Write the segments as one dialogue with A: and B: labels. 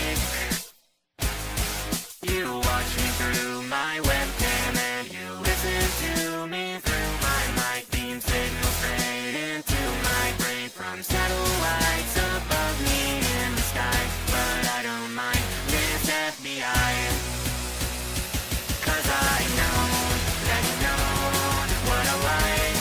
A: like? You watch me through my webcam and you listen to me through my mic. Beam signal straight into my brain from satellites above me in the sky. But I don't mind this FBI, 'cause I know that you know what I like.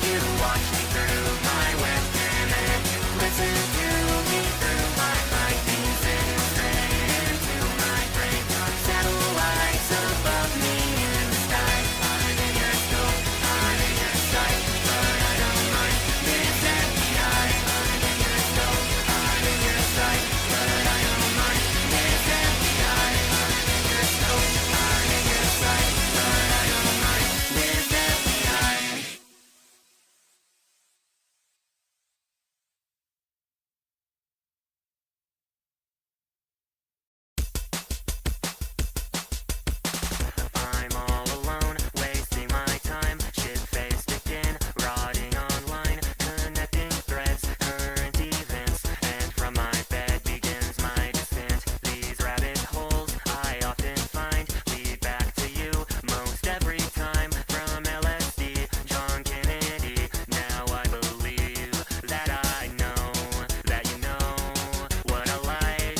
A: You watch me through my webcam and you listen to me through my mic. Beam signal straight into my brain from satellites above me in the sky. I'm in your scope, I'm in your sight, but I don't mind this FBI. I'm in your scope, I'm in your sight, but I don't mind this FBI. I'm in your scope, I'm in your sight, but I don't mind this FBI. I'm all alone, wasting my time, shit-faced again, rotting online, connecting threads, current events, and from my bed begins my descent. These rabbit holes I often find lead back to you most every time. From LSD, John Kennedy, now I believe that I know that you know what I like.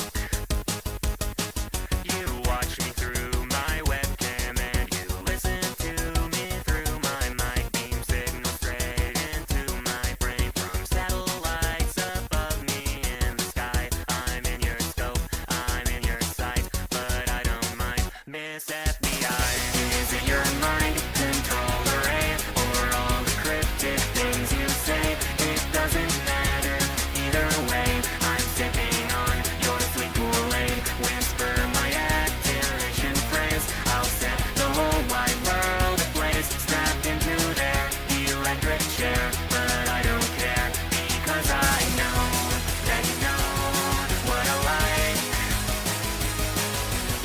A: You watch me through my webcam and you listen to me through my mic. Beam signal straight into my brain from satellites above me in the sky. I'm in your scope, I'm in your sight, but I don't mind Miss FBI. Is it your mind control array or all the cryptic things you say? It doesn't matter either way. I'm sipping on your sweet Kool-Aid. Whisper my activation phrase. I'll set the whole wide world ablaze. Strapped into their electric chair, but I don't care because I know that you know what I like.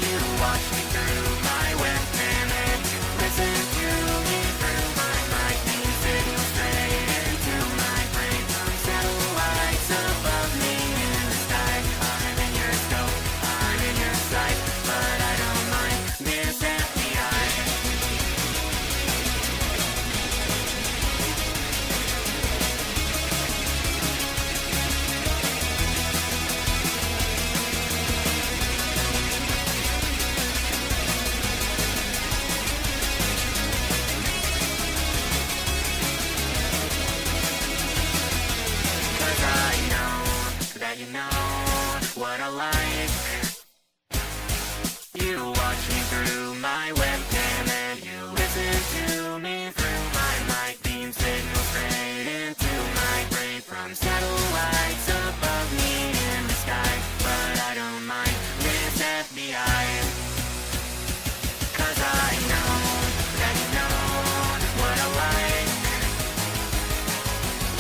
A: You watch me through my webcam and you listen to me through my mic. Beam signal straight into my brain from satellites above me in the sky. I'm in your scope, I'm in your sight, but I don't mind Miss FBI. 'Cause I know that you know what I like. You watch me through my webcam and you listen to me through my mic. Beam signal straight into my brain from satellites above me in the sky. But I don't mind this FBI, 'cause I know that you know what I like.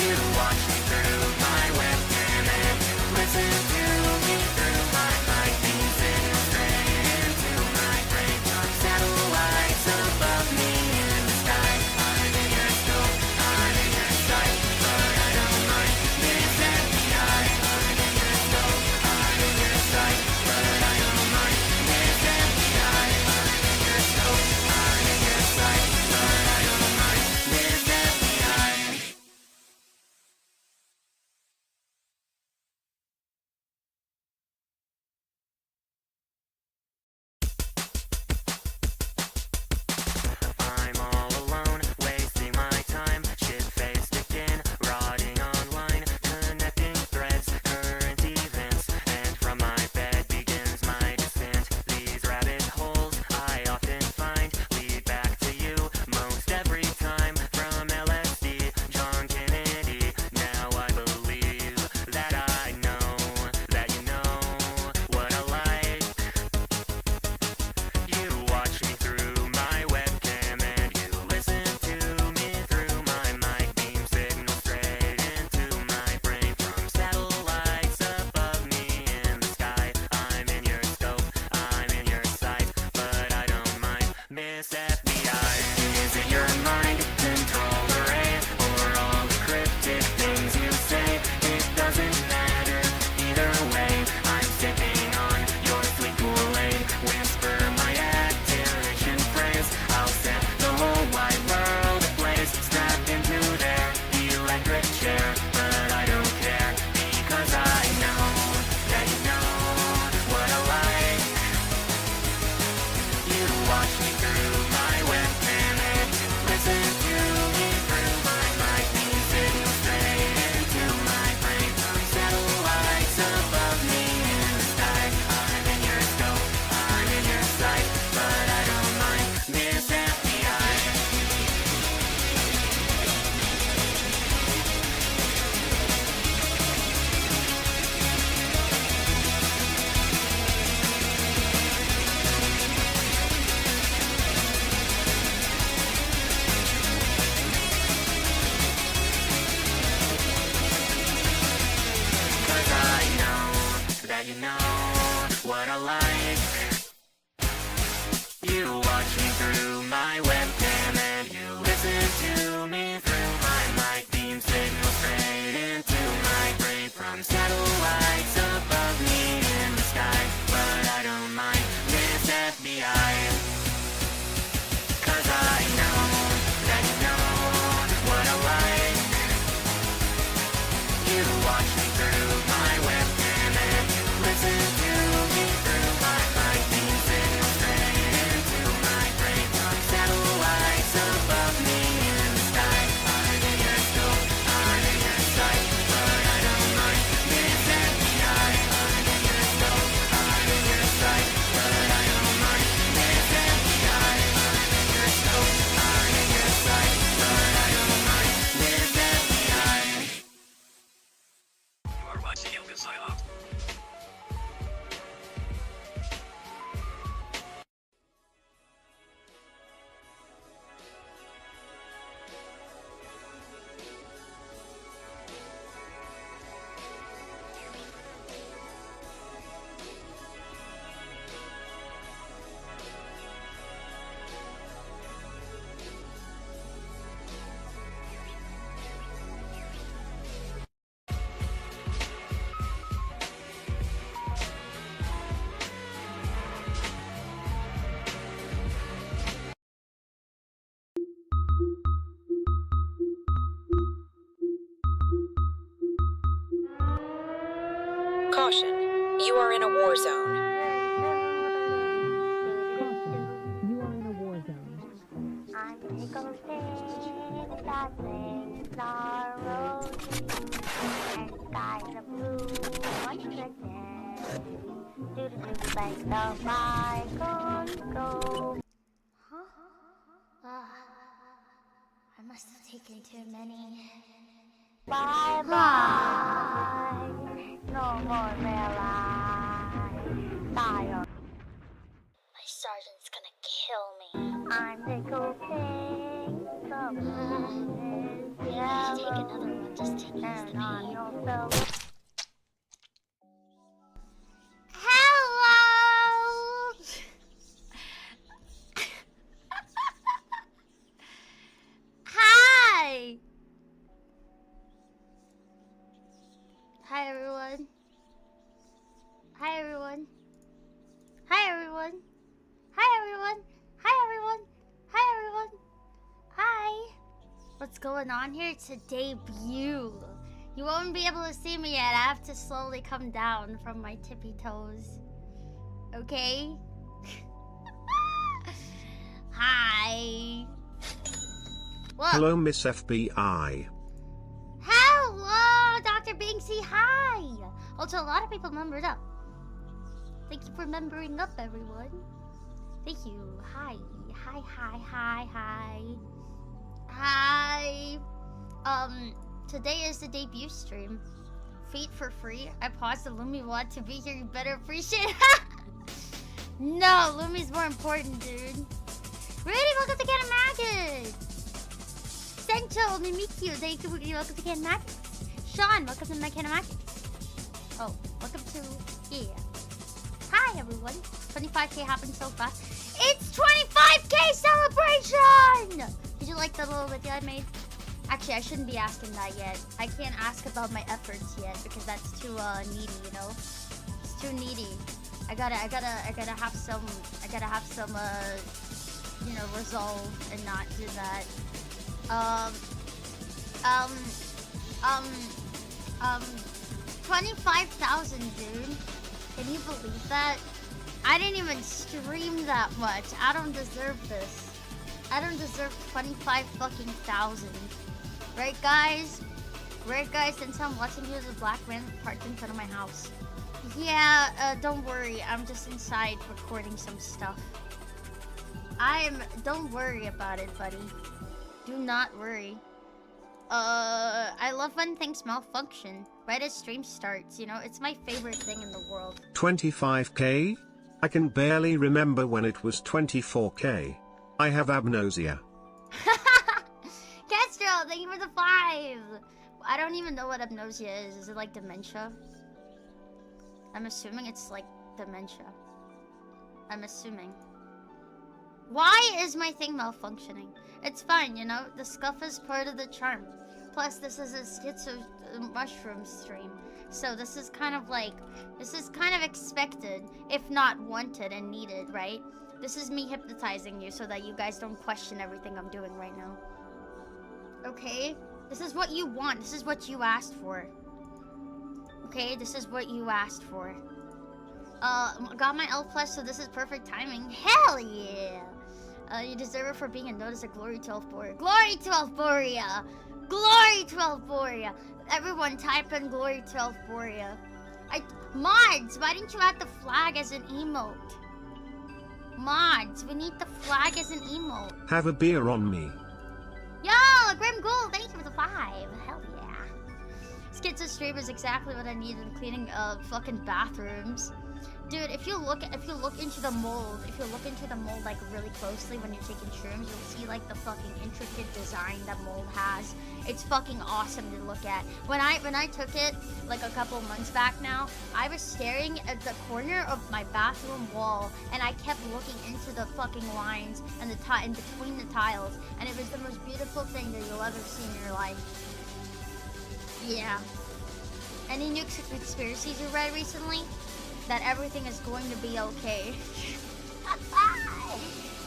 A: You watch me through my webcam and you listen to me through my mic. Beam signal straight into that you know what I like. You watch me through my webcam and you listen to me through my mic. Beam signal straight into my brain from satellites above me in the sky. But I don't mind this FBI, 'cause I know that you know what I like. You watch me through my webcam and you listen to me through my mic. Beam signal straight into my brain from satellites above me in the sky. Under your scope, under your sight, but I don't mind this FBI. Under your scope, under your sight, but I don't mind this FBI. Under your scope, under your sight, but I don't mind this FBI.
B: You are watching Elfinpsyop.
C: Caution, you are in a war zone.
D: I'm tickled pink, that things are rosy, and skies are blue, what's the dance? Do-do-do, like the bygones go. Huh? I must have taken too many. Bye-bye, no more will I die. My sergeant's gonna kill me. I'm tickled pink, the moon is yellow. Take another one just to ease the pain. Hello! Hi! Hi everyone. Hi everyone. Hi everyone. Hi everyone. Hi everyone. Hi everyone. Hi. What's going on here? It's a debut. You won't be able to see me yet. I have to slowly come down from my tippy toes. Okay? Hi. What?
E: Hello, Miss FBI.
D: Hello, Dr. Binksy. Hi. Also, a lot of people membered up. Thank you for membering up, everyone. Thank you. Hi. Hi, hi, hi, hi. Hi. Today is the debut stream. Feet for free. I paused the Lumi want to be here. You better appreciate it. No, Lumi's more important, dude. Rudy, welcome to Cat Maggot. Sencho, Mimikyu, thank you. Welcome to Cat Maggot. Sean, welcome to my Cat Maggot. Oh, welcome to Hi everyone. 25k happened so fast. It's 25k celebration! Did you like the little video I made? Actually, I shouldn't be asking that yet. I can't ask about my efforts yet because that's too needy, you know? It's too needy. I gotta have some you know, resolve and not do that. 25,000, dude. Can you believe that? I didn't even stream that much. I don't deserve this. I don't deserve 25 fucking thousand. Right, guys? Right, guys? Since I'm watching you as a black man parked in front of my house. Yeah, don't worry. I'm just inside recording some stuff. Don't worry about it, buddy. Do not worry. I love when things malfunction. Right as stream starts, you know? It's my favorite thing in the world.
E: 25k? I can barely remember when it was 24k. I have abnosia.
D: Castro, thank you for the 5! I don't even know what abnosia is. Is it like dementia? I'm assuming it's like dementia. I'm assuming. Why is my thing malfunctioning? It's fine, you know? The scuff is part of the charm. Plus, this is a schizo mushroom stream. So this is kind of like, this is kind of expected, if not wanted and needed, right? This is me hypnotizing you so that you guys don't question everything I'm doing right now. Okay? This is what you want. This is what you asked for. Okay? This is what you asked for. Got my elf plush, so this is perfect timing. Hell yeah! You deserve it for being a notice of glory to Elfborea. Glory to Elfborea! Glory to Elfborea! Everyone type in glory to Elfborea. Mods, why didn't you add the flag as an emote? Mods, we need the flag as an emote.
E: Have a beer on me.
D: Yo, Grim Ghoul, thank you for the 5. Hell yeah. Schizo stream is exactly what I need in cleaning fucking bathrooms. Dude, if you look into the mold, like really closely when you're taking shrooms, you'll see like the fucking intricate design that mold has. It's fucking awesome to look at. When I took it like a couple months back now, I was staring at the corner of my bathroom wall and I kept looking into the fucking lines and in between the tiles, and it was the most beautiful thing that you'll ever see in your life. Yeah. Any new conspiracies you read recently? That everything is going to be okay. It's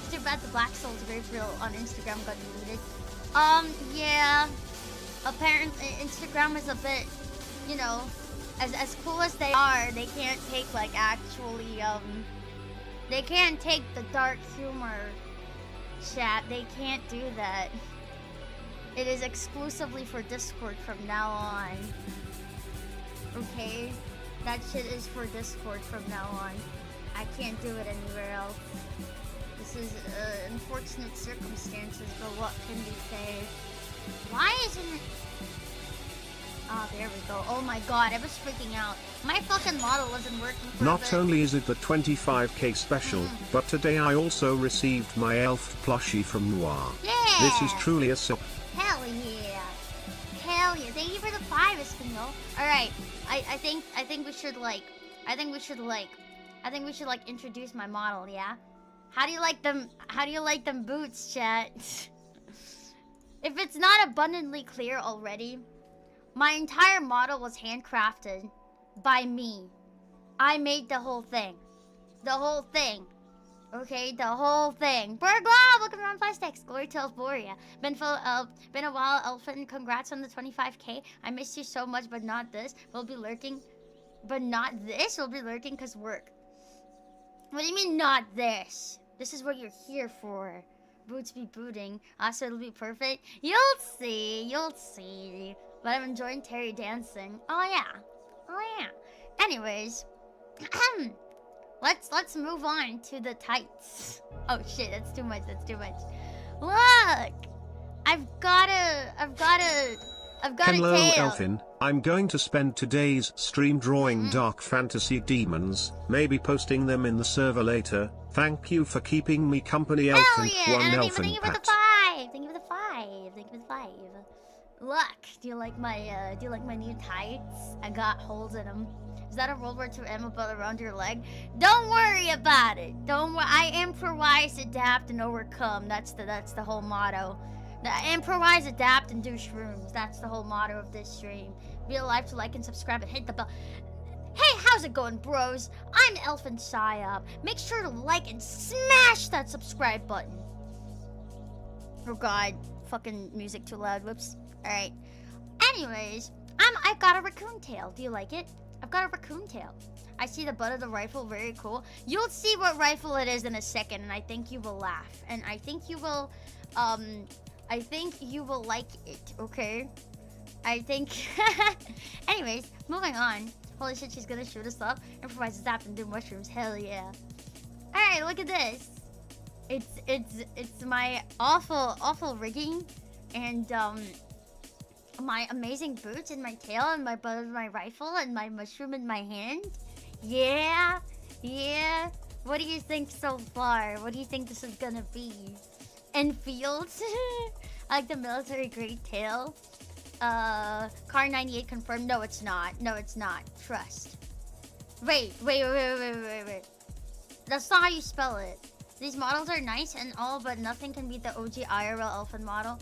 D: too bad the Black Souls Grave Reel on Instagram got deleted. Yeah. Apparently Instagram is a bit, you know, as cool as they are, they can't take like actually they can't take the dark humor chat. They can't do that. It is exclusively for Discord from now on. Okay? That shit is for Discord from now on. I can't do it anywhere else. This is unfortunate circumstances, but what can we say? Why isn't it... Oh, there we go. Oh my god, I was freaking out. My fucking model wasn't working for
E: Not only is it the 25k special, but today I also received my elf plushie from Noir.
D: Yeah!
E: This is truly a sip.
D: Hell yeah! Hell yeah! Thank you for the 5, Espinal. Alright, I think we should introduce my model, yeah? How do you like them boots, chat? If it's not abundantly clear already, my entire model was handcrafted by me. I made the whole thing. The whole thing. Okay, the whole thing. Burglaw, welcome around Plastics. Glory to Elfborea. Been a while, Elfin. Congrats on the 25k. I missed you so much, but not this. We'll be lurking. But not this? We'll be lurking because work. What do you mean not this? This is what you're here for. Boots be booting. So it'll be perfect. You'll see. You'll see. But I'm enjoying Terry dancing. Oh yeah. Oh yeah. Anyways. Let's move on to the tights. Oh shit, that's too much. That's too much. Look! I've got a
E: Hello,
D: tail.
E: Elfin. I'm going to spend today's stream drawing dark fantasy demons, maybe posting them in the server later. Thank you for keeping me company,
D: Hell
E: Elfin.
D: yeah!
E: One
D: And
E: Elfin
D: thank you for the
E: pat.
D: 5. Thank you for the 5. Thank you for the 5. Look, do you like my new tights? I got holes in them. Is that a World War II ammo belt around your leg? Don't worry about it. Don't worry. I improvise, adapt, and overcome. That's the whole motto. Improvise, adapt, and do shrooms. That's the whole motto of this stream. Be alive to like and subscribe and hit the bell. Hey, how's it going, bros? I'm Elfinpsyop. Make sure to like and smash that subscribe button. Oh god, fucking music too loud. Whoops. All right. Anyways, I got a raccoon tail. Do you like it? I've got a raccoon tail. I see the butt of the rifle, very cool. You'll see what rifle it is in a second, and I think you will laugh. And I think you will like it, okay? I think... Anyways, moving on. Holy shit, she's gonna shoot us up. Improvise, adapt, and do mushrooms. Hell yeah. Alright, look at this. It's my awful rigging, and my amazing boots and my tail and my butt of my rifle and my mushroom in my hand. Yeah. What do you think so far? What do you think this is gonna be? Enfield? Like the military grade tail? Car 98 confirmed. No, it's not. No, it's not. Trust. Wait. That's not how you spell it. These models are nice and all, but nothing can beat the OG IRL Elfin model.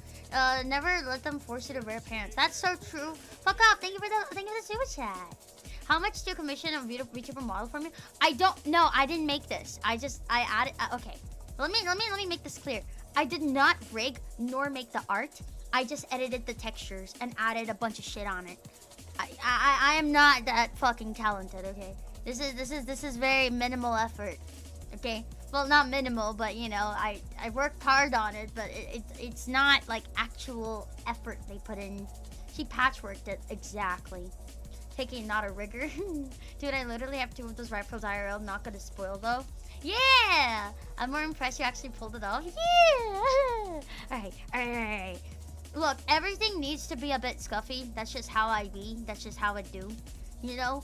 D: Never let them force you to wear pants. That's so true. Fuck off. Thank you for the super chat. How much do you commission a beautiful VTuber model for me? I don't know. I didn't make this. I added. Okay. Let me make this clear. I did not rig nor make the art. I just edited the textures and added a bunch of shit on it. I am not that fucking talented. Okay. This is very minimal effort. Okay. Well, not minimal, but you know, I worked hard on it, but it's not like actual effort they put in. She patchworked it exactly. Taking not a rigger. Dude, I literally have 2 of those rifles IRL. Not gonna spoil though. Yeah! I'm more impressed you actually pulled it off. Yeah! Alright. Look, everything needs to be a bit scuffy. That's just how I be. That's just how I do. You know?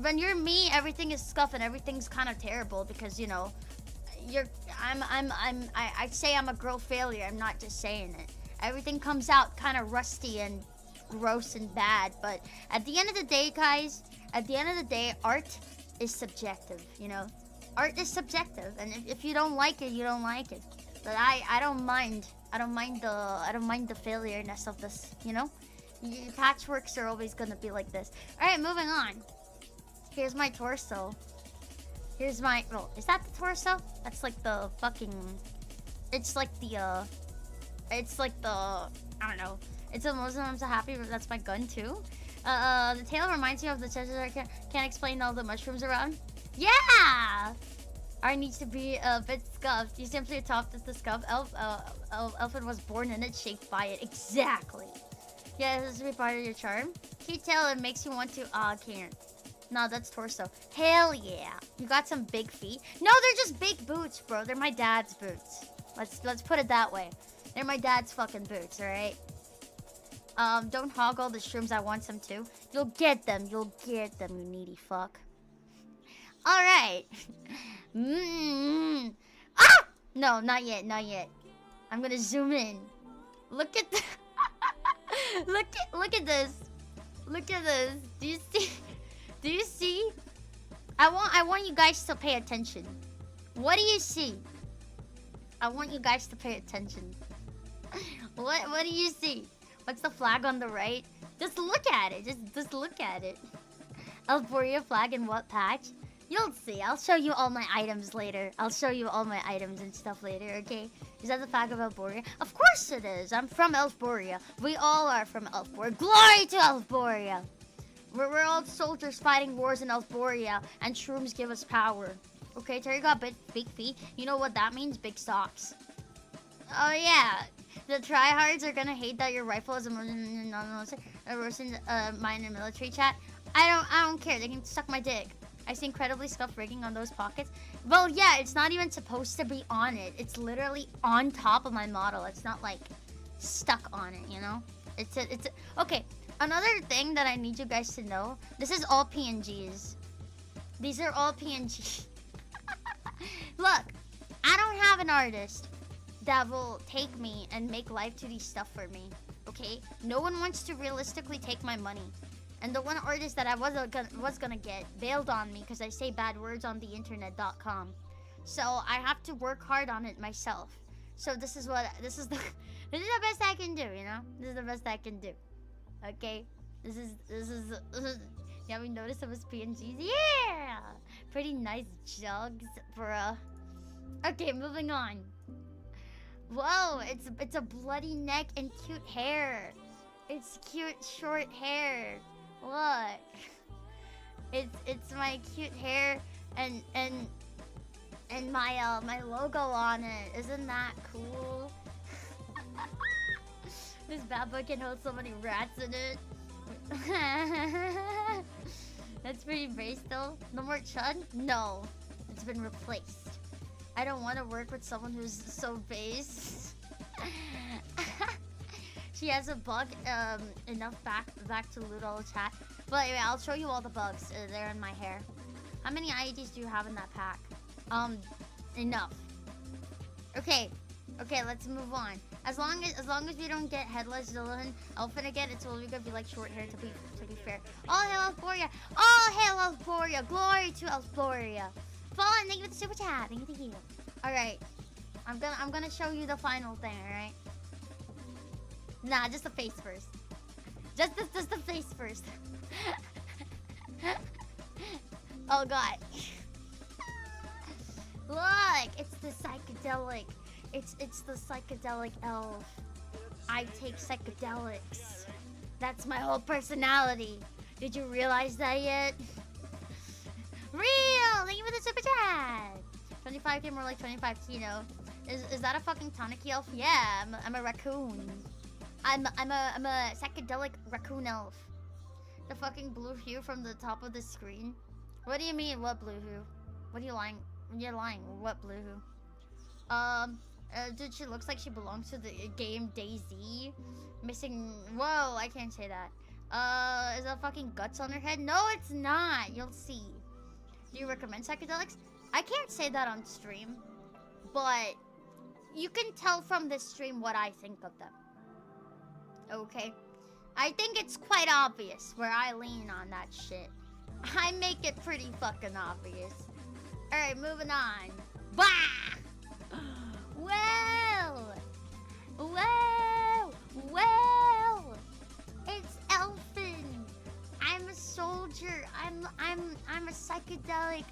D: When you're me, everything is scuff and everything's kind of terrible because, you know, I'd say I'm a girl failure. I'm not just saying it. Everything comes out kind of rusty and gross and bad, but at the end of the day, guys, art is subjective, you know? Art is subjective, and if you don't like it, you don't like it. But I don't mind the failureness of this, you know? Patchworks are always gonna be like this. Alright, moving on. Here's my torso. Here's my, oh, is that the torso? That's like the fucking, it's like the, I don't know. It's a Muslim, I'm so happy, but that's my gun too. The tail reminds me of the treasure I can't explain all the mushrooms around. Yeah! Art needs to be a bit scuffed. You simply adopted the scuff. Elfin was born in it, shaped by it. Exactly. Yeah, this is part of your charm. Cute tail, it makes you want to, can't. No, that's torso. Hell yeah. You got some big feet. No, they're just big boots, bro. They're my dad's boots. Let's put it that way. They're my dad's fucking boots, alright? Don't hog all the shrooms. I want some too. You'll get them, you needy fuck. Alright. Ah! No, not yet. I'm gonna zoom in. Look at the look at this. Do you see? I want you guys to pay attention. What do you see? I want you guys to pay attention. What do you see? What's the flag on the right? Just look at it. Just look at it. Elboria flag in what patch? You'll see. I'll show you all my items later. I'll show you all my items and stuff later, okay? Is that the flag of Elboria? Of course it is. I'm from Elfboria. We all are from Elfboria. Glory to Elfboria! We're all soldiers fighting wars in Elfboria, and shrooms give us power. Okay, Terry got big feet. You know what that means? Big socks. Oh yeah. The tryhards are gonna hate that your rifle is a mine in military chat. I don't care. They can suck my dick. I see incredibly scuffed rigging on those pockets. Well, yeah, it's not even supposed to be on it. It's literally on top of my model. It's not like stuck on it, you know? Okay, another thing that I need you guys to know. This is all PNGs. These are all PNGs. Look, I don't have an artist that will take me and make live 2D stuff for me, okay? No one wants to realistically take my money. And the one artist that I was gonna get bailed on me because I say bad words on the internet.com. So I have to work hard on it myself. So this is the best I can do, you know? This is the best I can do. Okay? This is yeah, we noticed it was PNGs. Yeah! Pretty nice jugs, bruh. Okay, moving on. Whoa, it's a bloody neck and cute hair. It's cute short hair. Look. It's my cute hair and my my logo on it. Isn't that cool? This bad boy can hold so many rats in it. That's pretty base though. No more Chud? No. It's been replaced. I don't want to work with someone who's so base. She has a bug, enough back to loot all the chat. But anyway, I'll show you all the bugs. They're in my hair. How many IEDs do you have in that pack? Enough. Okay, let's move on. As long as we don't get headless Dylan Elfin again, it's only gonna be like short hair to be fair. All hail Elforia! All hail Elforia! Glory to Elforia! Fallen, thank you for the super chat. Thank you. Alright. I'm gonna show you the final thing, alright? Nah, just the face first. Just the face first. Oh god. Look, it's the psychedelic. It's the psychedelic elf. I take psychedelics. That's my whole personality. Did you realize that yet? Real! Thank you for the super chat. 25k more like 25 kilo. Is that a fucking Tanaki elf? Yeah, I'm a raccoon. I'm a psychedelic raccoon elf. The fucking blue hue from the top of the screen. What do you mean? What blue hue? What are you lying? You're lying. What blue hue? Dude, she looks like she belongs to the game DayZ. Missing. Whoa, I can't say that. Is that fucking guts on her head? No, it's not. You'll see. Do you recommend psychedelics? I can't say that on stream, but you can tell from the stream what I think of them. Okay? I think it's quite obvious where I lean on that shit. I make it pretty fucking obvious. Alright, moving on. Bah! Well! Well! Well! It's Elfin! I'm a soldier. I'm a psychedelic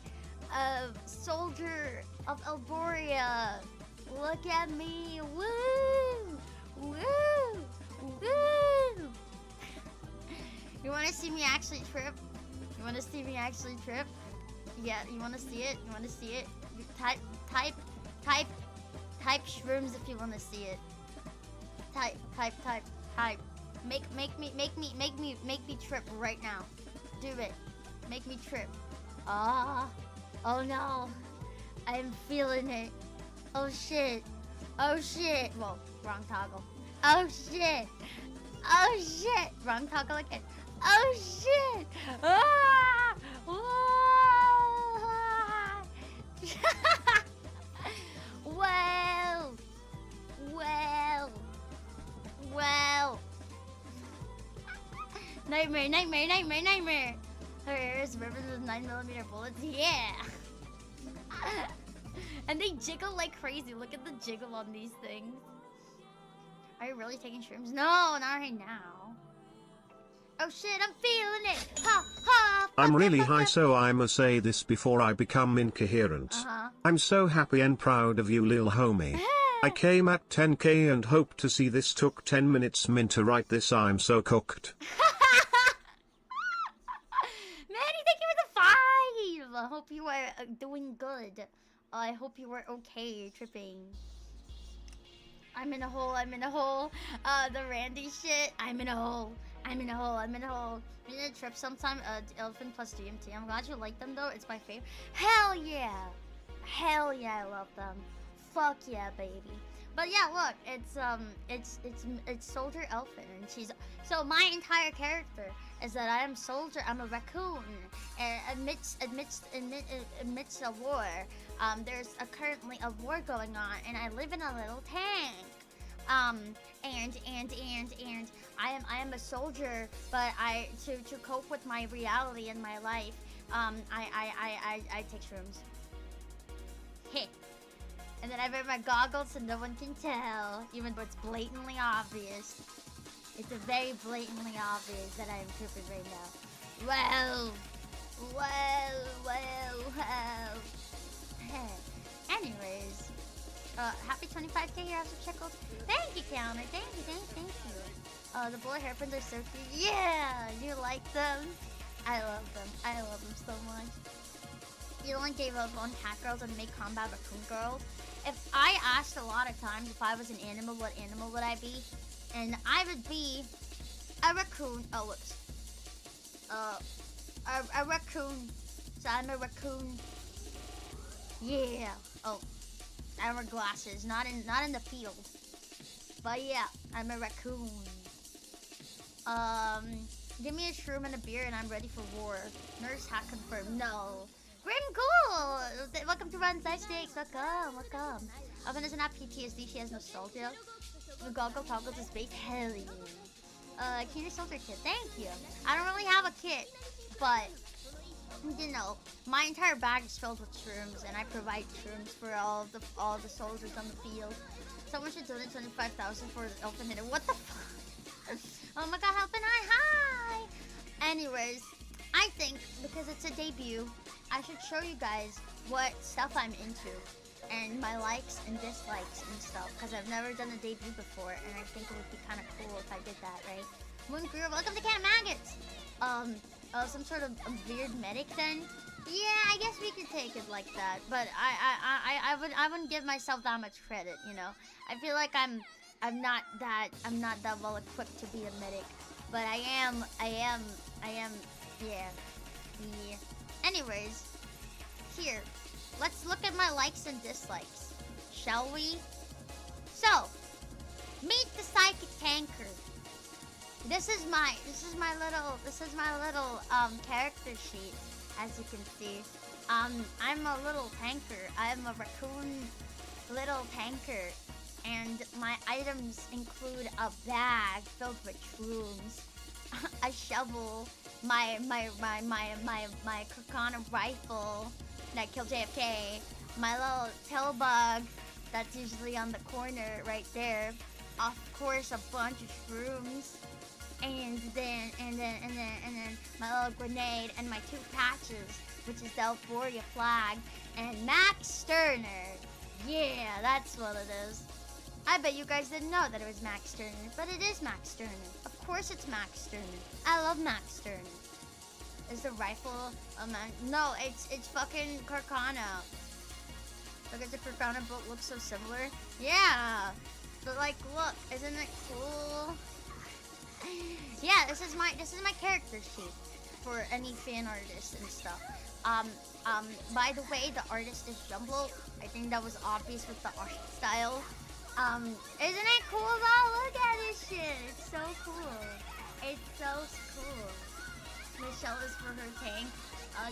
D: soldier of Elboria. Look at me. Woo! Woo! Woo! You wanna see me actually trip? You wanna see me actually trip? Yeah, you wanna see it? You wanna see it? Type shrooms if you wanna see it. Type. Make me trip right now. Do it. Make me trip. Ah. Oh no. I'm feeling it. Oh shit. Oh shit. Whoa, wrong toggle. Oh shit. Oh shit. Wrong toggle again. Oh shit. Ah. Well. Nightmare. Her hair is riveted with 9mm bullets. Yeah. And they jiggle like crazy. Look at the jiggle on these things. Are you really taking shrooms? No, not right now. Oh shit, I'm feeling it. Ha ha.
E: I'm really high, so I must say this before I become incoherent. I'm so happy and proud of you, lil homie. I came at 10k and hope to see this. Took 10 minutes min to write this. I'm so cooked.
D: Manny, thank you for the 5. I hope you are doing good. I hope you are okay tripping. I'm in a hole. The Randy shit. I'm in a hole. You need to trip sometime. Elfin plus DMT. I'm glad you like them though. It's my favorite. Hell yeah, I love them. Fuck yeah, baby. But yeah, look, it's Soldier Elfin, and she's so my entire character is that I am soldier. I'm a raccoon, and amidst a war, there's currently a war going on, and I live in a little tank. And I am a soldier, but to cope with my reality and my life, I take shrooms. Heh. And then I wear my goggles so no one can tell, even though it's blatantly obvious. It's very blatantly obvious that I am tripping right now. Well. Anyways, happy 25k here after Checkles. Thank you, Counter. Thank you. The bullet hairpins are so cute. Yeah, you like them? I love them so much. Elon gave up on cat girls and made combat raccoon girls. If I asked a lot of times if I was an animal, what animal would I be? And I would be a raccoon. Oh, whoops. A raccoon. So I'm a raccoon. Yeah. Oh, I wear glasses. Not in the field. But yeah, I'm a raccoon. Give me a shroom and a beer and I'm ready for war. Nurse hack confirmed. No. Grim Cool! Welcome to Run Side Stakes. Welcome. Elfin doesn't have PTSD, she has nostalgia. The goggle toggle to space. Hell yeah. Cuter soldier kit. Thank you. I don't really have a kit, but you know, my entire bag is filled with shrooms, and I provide shrooms for all the soldiers on the field. Someone should donate 25,000 for the Elfin hitter. What the fuck? Oh my god, Elfin, hi! Anyways, I think because it's a debut, I should show you guys what stuff I'm into and my likes and dislikes and stuff, because I've never done a debut before, and I think it would be kind of cool if I did that, right? Moon Guru, welcome to Can of Maggots! Some sort of weird medic then? Yeah, I guess we could take it like that, but I wouldn't give myself that much credit, you know? I feel like I'm not that well equipped to be a medic, but I am, yeah. Anyways, here, let's look at my likes and dislikes, shall we? So, meet the psychic tanker. This is my little character sheet, as you can see. I'm a little tanker. I'm a raccoon little tanker, and my items include a bag filled with shrooms, a shovel, my Kakana rifle that killed JFK, my little tail bug that's usually on the corner right there, of course a bunch of shrooms, and then my little grenade and my 2 patches, which is the Euphoria flag, and Max Sterner. Yeah, that's what it is. I bet you guys didn't know that it was Max Sterner, but it is Max Sterner. Of course it's Max Sterner. I love Max Sterner. Is the rifle a man? No, it's fucking Carcana. Look at the Carcana boat, looks so similar. Yeah, but like, look, isn't it cool? Yeah, this is my character sheet for any fan artist and stuff. By the way, the artist is Jumbo. I think that was obvious with the art style. Isn't it cool though? Look at this shit. It's so cool. It's so cool. Michelle is for her tank.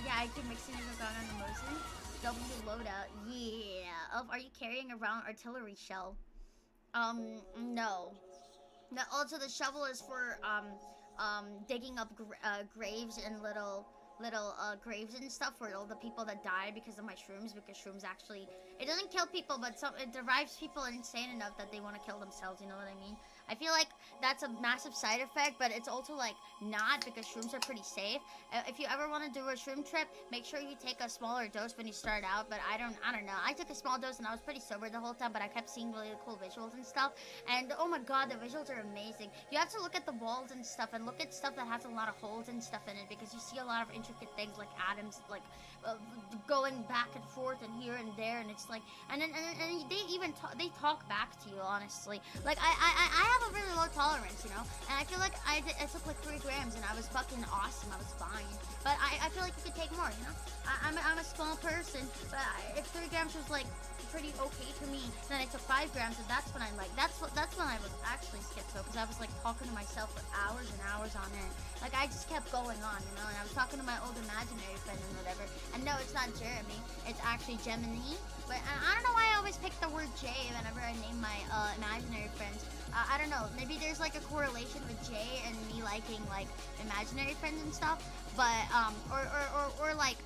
D: Yeah, I keep mixing it with on the motion. W loadout. Yeah. Are you carrying around artillery shell? No. No. Also, the shovel is for digging up graves and little graves and stuff for all the people that died because of my shrooms, because shrooms actually, it doesn't kill people, but it drives people insane enough that they want to kill themselves, you know what I mean? I feel like that's a massive side effect, but it's also like not, because shrooms are pretty safe. If you ever want to do a shroom trip, make sure you take a smaller dose when you start out, but I don't know. I took a small dose and I was pretty sober the whole time, but I kept seeing really cool visuals and stuff, and oh my god, the visuals are amazing. You have to look at the walls and stuff, and look at stuff that has a lot of holes and stuff in it, because you see a lot of intricate things like atoms, like going back and forth and here and there, and it's like, and they even they talk back to you, honestly. Like I have a really low tolerance, you know, and I feel like I took like 3 grams and I was fucking awesome. I was fine, but I feel like you could take more, you know. I'm a small person, but if 3 grams was like pretty okay to me, then I took 5 grams, and that's when I like that's when I was actually schizo, because I was like talking to myself for hours and hours on end. Like I just kept going on, you know, and I was talking to my old imaginary friend and whatever. And no, it's not Jeremy, it's actually Gemini. But I don't know why I always pick the word J whenever I name my imaginary friends. I don't know, maybe there's like a correlation with J and me liking like imaginary friends and stuff. But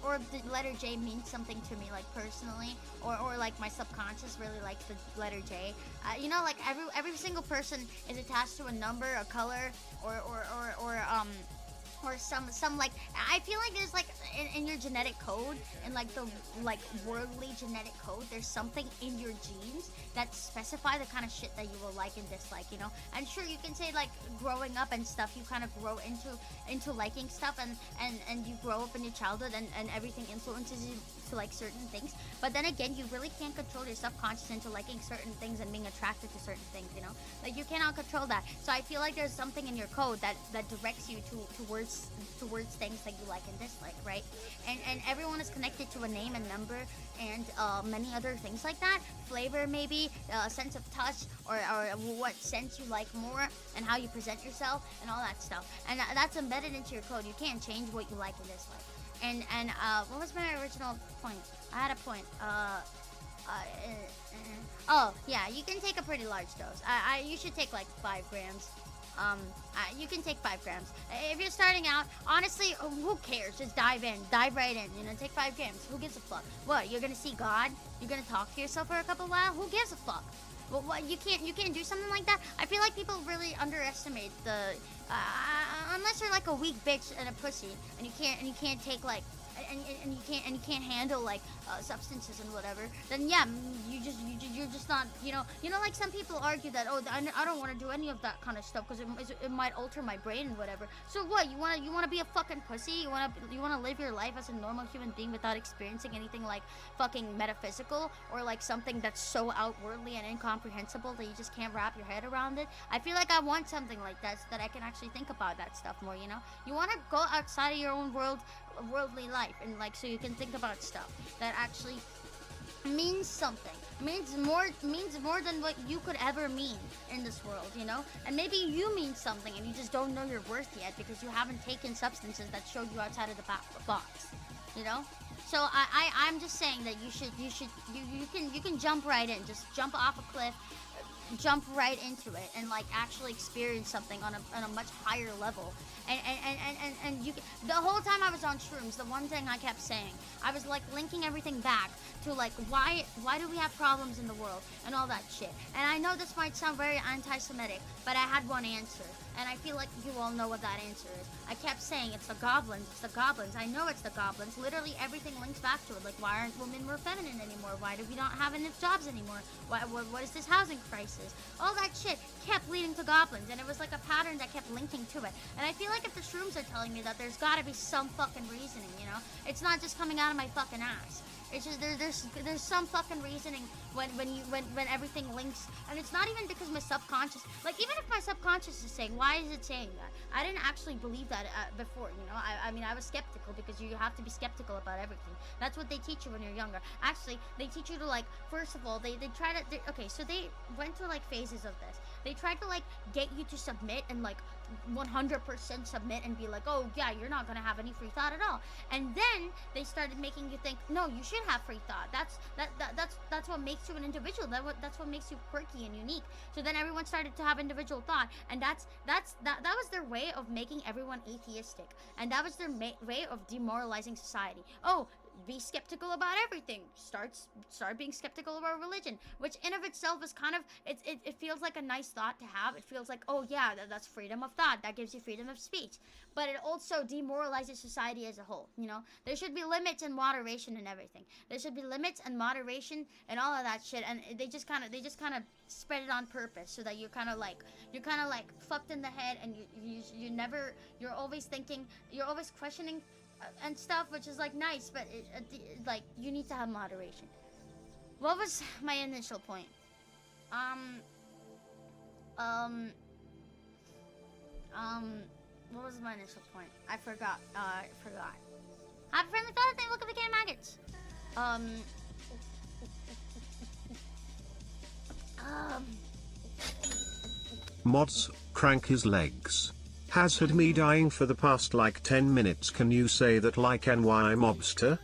D: or the letter J means something to me, like personally, or like my subconscious really likes the letter J. You know, like every single person is attached to a number, a color, or some like, I feel like there's like in your genetic code, in like the like worldly genetic code, there's something in your genes that specify the kind of shit that you will like and dislike, you know. I'm sure you can say like growing up and stuff, you kind of grow into liking stuff, and you grow up in your childhood, and everything influences you to like certain things. But then again, you really can't control your subconscious into liking certain things and being attracted to certain things, you know. Like you cannot control that. So I feel like there's something in your code that directs you towards things that you like and dislike, right? And everyone is connected to a name and number, and many other things like that. Flavor, maybe a sense of touch, or what sense you like more, and how you present yourself, and all that stuff. And that's embedded into your code. You can't change what you like and dislike. And what was my original point? I had a point. Oh, yeah, you can take a pretty large dose. You should take like 5 grams. You can take 5 grams. If you're starting out, honestly, who cares? Just dive right in, you know, take 5 grams. Who gives a fuck? What, you're gonna see God? You're gonna talk to yourself for a couple while? Who gives a fuck? Well, what, you can't do something like that? I feel like people really underestimate the, unless you're like a weak bitch and a pussy, and you can't take like, and you can't handle like substances and whatever, then yeah, you're just not, you know, like some people argue that, oh, I don't want to do any of that kind of stuff because it might alter my brain and whatever. So what, you want to be a fucking pussy? You want to live your life as a normal human being without experiencing anything like fucking metaphysical or like something that's so outwardly and incomprehensible that you just can't wrap your head around it? I feel like I want something like that so that I can actually think about that stuff more, you know? You want to go outside of your own worldly life, and like so you can think about stuff that actually means something, means more than what you could ever mean in this world, you know? And maybe you mean something and you just don't know your worth yet because you haven't taken substances that showed you outside of the box, you know? So I'm just saying that you can jump right in, just jump off a cliff, jump right into it, and like actually experience something on a much higher level. And you, the whole time I was on shrooms, the one thing I kept saying, I was like linking everything back to like why do we have problems in the world and all that shit. And I know this might sound very anti-Semitic, but I had one answer, and I feel like you all know what that answer is. I kept saying it's the goblins. I know it's the goblins. Literally everything links back to it. Like, why aren't women more feminine anymore? Why do we not have enough jobs anymore? What is this housing crisis? All that shit kept leading to goblins, and it was like a pattern that kept linking to it. And I feel like if the shrooms are telling me that, there's gotta be some fucking reasoning, you know? It's not just coming out of my fucking ass. It's just there's some fucking reasoning when everything links, and it's not even because my subconscious, like even if my subconscious is saying, why is it saying that? I didn't actually believe that before, you know. I mean I was skeptical because you have to be skeptical about everything. That's what they teach you when you're younger. Actually, they teach you to like, first of all, they try to, okay, so they went through like phases of this. They tried to like get you to submit and like 100% submit and be like, oh yeah, you're not gonna have any free thought at all. And then they started making you think, no, you should have free thought. That's what makes you an individual. That's what makes you quirky and unique. So then everyone started to have individual thought, and that was their way of making everyone atheistic, and that was their way of demoralizing society. Oh, be skeptical about everything. Start being skeptical about religion, which in of itself is kind of, it feels like a nice thought to have. It feels like, oh yeah, that's freedom of thought. That gives you freedom of speech. But it also demoralizes society as a whole, you know? There should be limits and moderation and everything. There should be limits and moderation and all of that shit, and they just kind of spread it on purpose so that you're kind of like fucked in the head, and you're always thinking, you're always questioning and stuff, which is like nice, but like you need to have moderation. What was my initial point? What was my initial point? I forgot. Happy friendly father thing. Look at the candy maggots.
E: Mods, crank his legs. Has had me dying for the past like 10 minutes. Can you say that like NY mobster?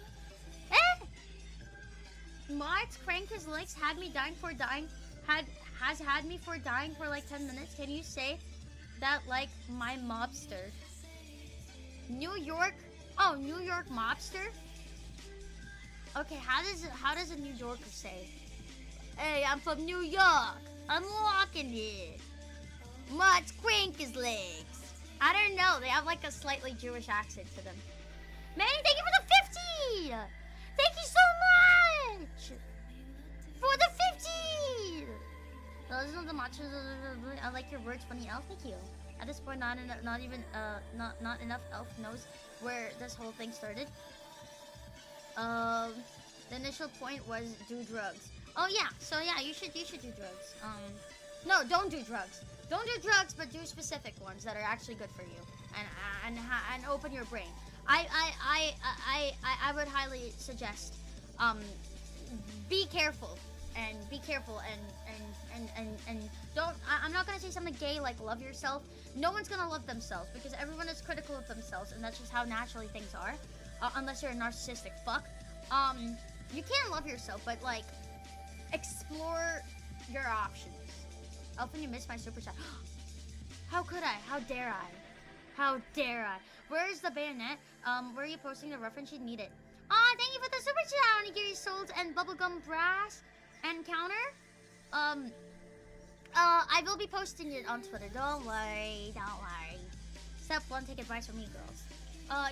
D: Mods, crank his legs, has had me for dying for like 10 minutes. Can you say that like my mobster? New York? Oh, New York mobster? Okay, how does a New Yorker say? Hey, I'm from New York. I'm walking here. Mods, crank his legs. I don't know. They have like a slightly Jewish accent to them. Manny, thank you for the 50! Thank you so much! For the 50! Those are the matches. I like your words, funny elf. Thank you. At this point, not enough elf knows where this whole thing started. The initial point was do drugs. Oh yeah, so yeah, you should do drugs. No, don't do drugs. Don't do drugs, but do specific ones that are actually good for you and open your brain. I would highly suggest be careful and don't. I'm not gonna say something gay like love yourself. No one's gonna love themselves because everyone is critical of themselves, and that's just how naturally things are. Unless you're a narcissistic fuck. You can love yourself, but like explore your options. Elfin, you missed my super chat. How could I? How dare I? How dare I? Where's the bayonet? Where are you posting the reference? You need it. Thank you for the super chat, Onigiri Souls and Bubblegum Brass and Counter. I will be posting it on Twitter. Don't worry, don't worry. Step 1, take advice from me, girls.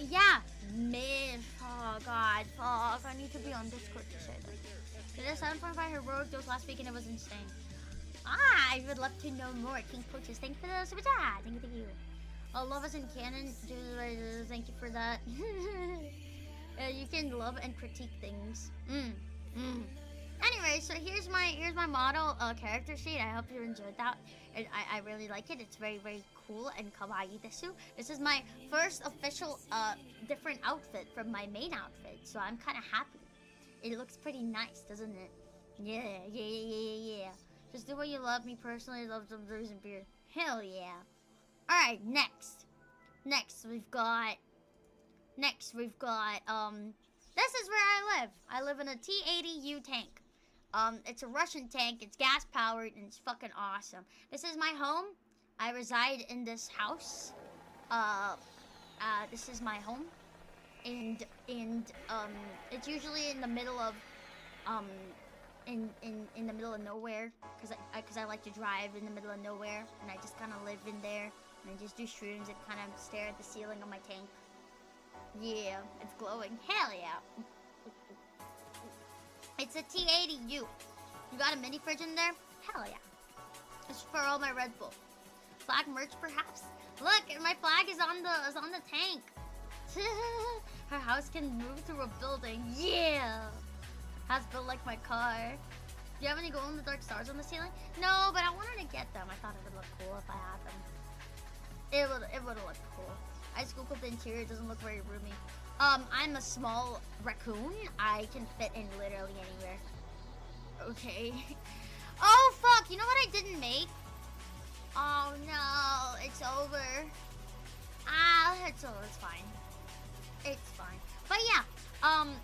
D: Yeah. Oh, God. Fuck. I need to be on Discord to say that. Did a 7.5 heroic dose last week and it was insane. I would love to know more. King Coaches, thank you for the super chat. Thank you. Love us in canon. Thank you for that. You can love and critique things. Anyway, so here's my model character sheet. I hope you enjoyed that. I really like it. It's very, very cool and kawaii desu. This is my first official different outfit from my main outfit, so I'm kind of happy. It looks pretty nice, doesn't it? Yeah. Just do what you love. Me personally, I love some brews and beer. Hell yeah. Alright, next we've got this is where I live. I live in a T-80U tank. It's a Russian tank, it's gas powered, and it's fucking awesome. This is my home. I reside in this house. This is my home. And it's usually in the middle of in the middle of nowhere, because I like to drive in the middle of nowhere, and I just kind of live in there, and I just do shrooms and kind of stare at the ceiling of my tank. Yeah, it's glowing. Hell yeah. It's a T-80U. You got a mini fridge in there? Hell yeah. It's for all my Red Bull. Flag merch perhaps? Look, my flag is on the tank. Her house can move through a building. Yeah. Has built like my car. Do you have any glow in the dark stars on the ceiling? No, but I wanted to get them. I thought it would look cool if I had them. It would have looked cool. I scooped up the interior. It doesn't look very roomy. I'm a small raccoon. I can fit in literally anywhere. Okay. Oh fuck! You know what I didn't make? Oh no! It's over. It's fine. It's fine. But yeah. I'm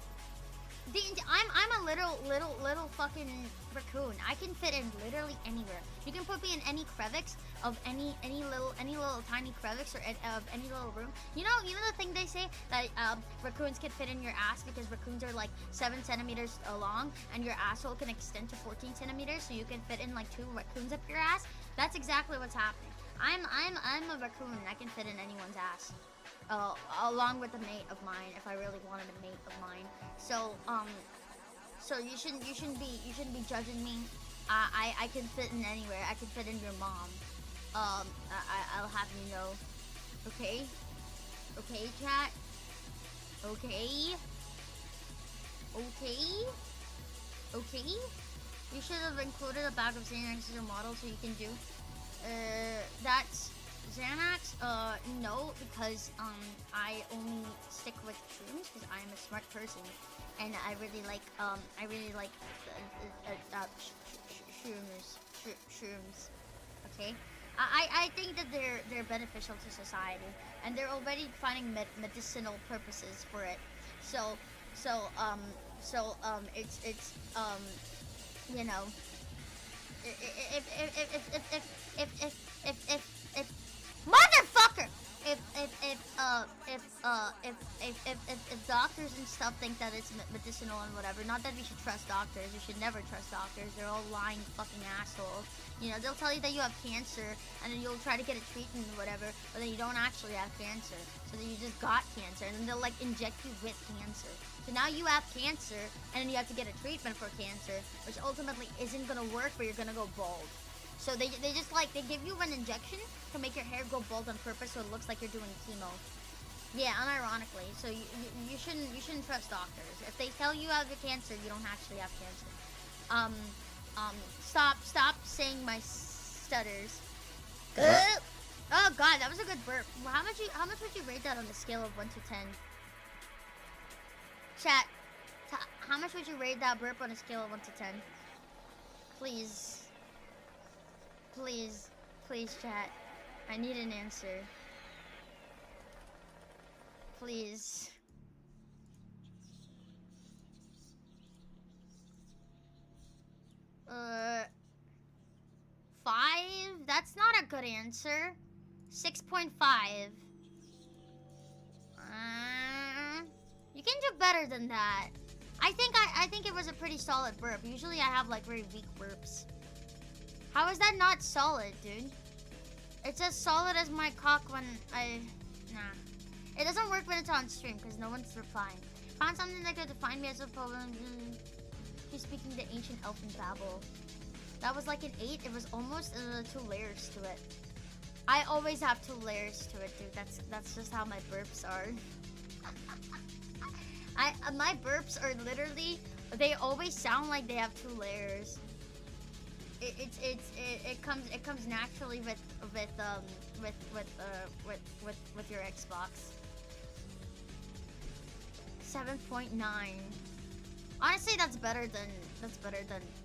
D: a little fucking raccoon. I can fit in literally anywhere. You can put me in any crevice of any little tiny crevice or of any little room. You know the thing they say that raccoons can fit in your ass because raccoons are like 7 centimeters long and your asshole can extend to 14 centimeters, so you can fit in like 2 raccoons up your ass. That's exactly what's happening. I'm a raccoon. I can fit in anyone's ass. Along with a mate of mine, if I really wanted a mate of mine. So you shouldn't be judging me. I can fit in anywhere. I can fit in your mom. I'll have you know. Okay, chat. Okay. You should have included a bag of Xanax as your model so you can do. That's Xanax? No, because I only stick with shrooms because I'm a smart person, and I really like shrooms. Okay, I think that they're beneficial to society, and they're already finding medicinal purposes for it. So it's you know, if motherfucker! If doctors and stuff think that it's medicinal and whatever, not that we should trust doctors. You should never trust doctors. They're all lying fucking assholes. You know, they'll tell you that you have cancer, and then you'll try to get a treatment or whatever, but then you don't actually have cancer. So then you just got cancer, and then they'll like inject you with cancer. So now you have cancer, and then you have to get a treatment for cancer, which ultimately isn't gonna work, but you're gonna go bald. So they just like, they give you an injection to make your hair go bald on purpose so it looks like you're doing chemo. Yeah, unironically. So you shouldn't trust doctors. If they tell you have the cancer, you don't actually have cancer. Stop saying my stutters. Oh god, that was a good burp. How much would you rate that on a scale of 1 to 10? Chat, how much would you rate that burp on a scale of 1 to 10? Please. Please, chat. I need an answer. Please. good answer. 6.5. You can do better than that. I think it was a pretty solid burp. Usually I have like very weak burps. How is that not solid, dude? It's as solid as my cock when nah. It doesn't work when it's on stream because no one's replying. Found something that could define me as a problem. He's speaking the ancient elfin babble. That was like an 8. It was almost 2 layers to it. I always have 2 layers to it, dude. That's just how my burps are. My burps are literally, they always sound like they have 2 layers. It comes naturally with your Xbox. 7.9. Honestly, that's better than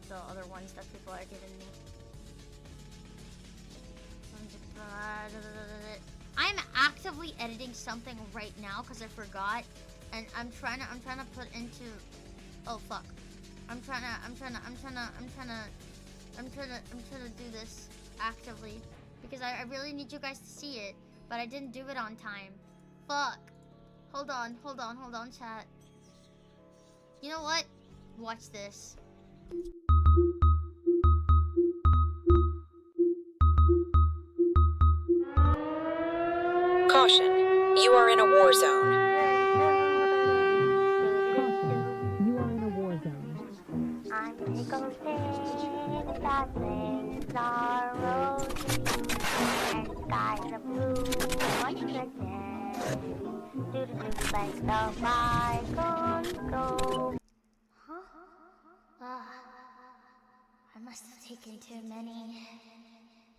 D: the other ones that people are giving me. I'm actively editing something right now because I forgot, and I'm trying to put into. Oh fuck! I'm trying to do this actively because I really need you guys to see it, but I didn't do it on time. Fuck! Hold on, chat. You know what? Watch this.
C: Caution, you are in a war zone.
B: You are in a war zone.
F: I'm sick of things that things are rosy and skies are blue once again. To the place of my go.
D: I must have taken too many.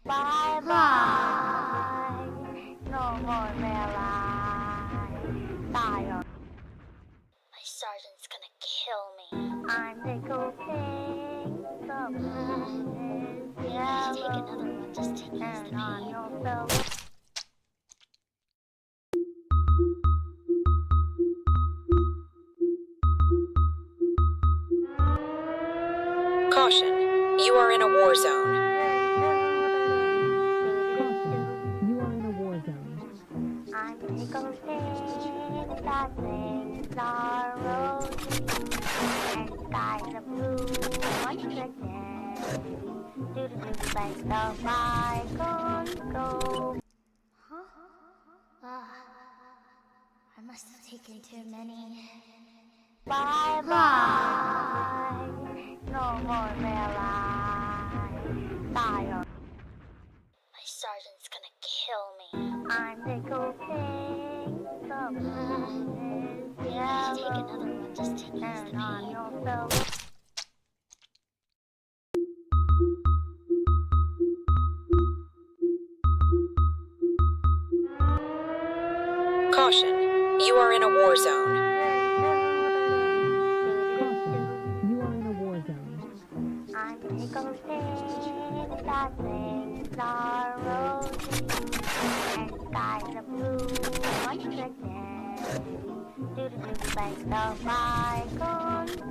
F: Bye bye. No more will I die.
D: My sergeant's gonna kill me.
F: I'm sick of things the moon is
D: Take
F: yellow
D: another one. Just take these
F: and
D: to
F: on
D: me.
F: your pillow.
C: Caution, you are in a war zone.
B: You are in a war zone.
F: I'm sick of things that things are rosy and skies are blue once again. To the place of my go.
D: I must have taken too many.
F: Bye bye. No more will I die.
D: My sergeant's gonna kill me.
F: I'm sick of things the moon is
D: Take
F: yellow
D: another one. Just take these
F: and
D: to
F: on
D: me.
F: your pillow.
C: Caution, you are in a war zone.
B: You are in a war zone.
F: I'm sick of things that things are rosy and skies are blue once again. To the place of my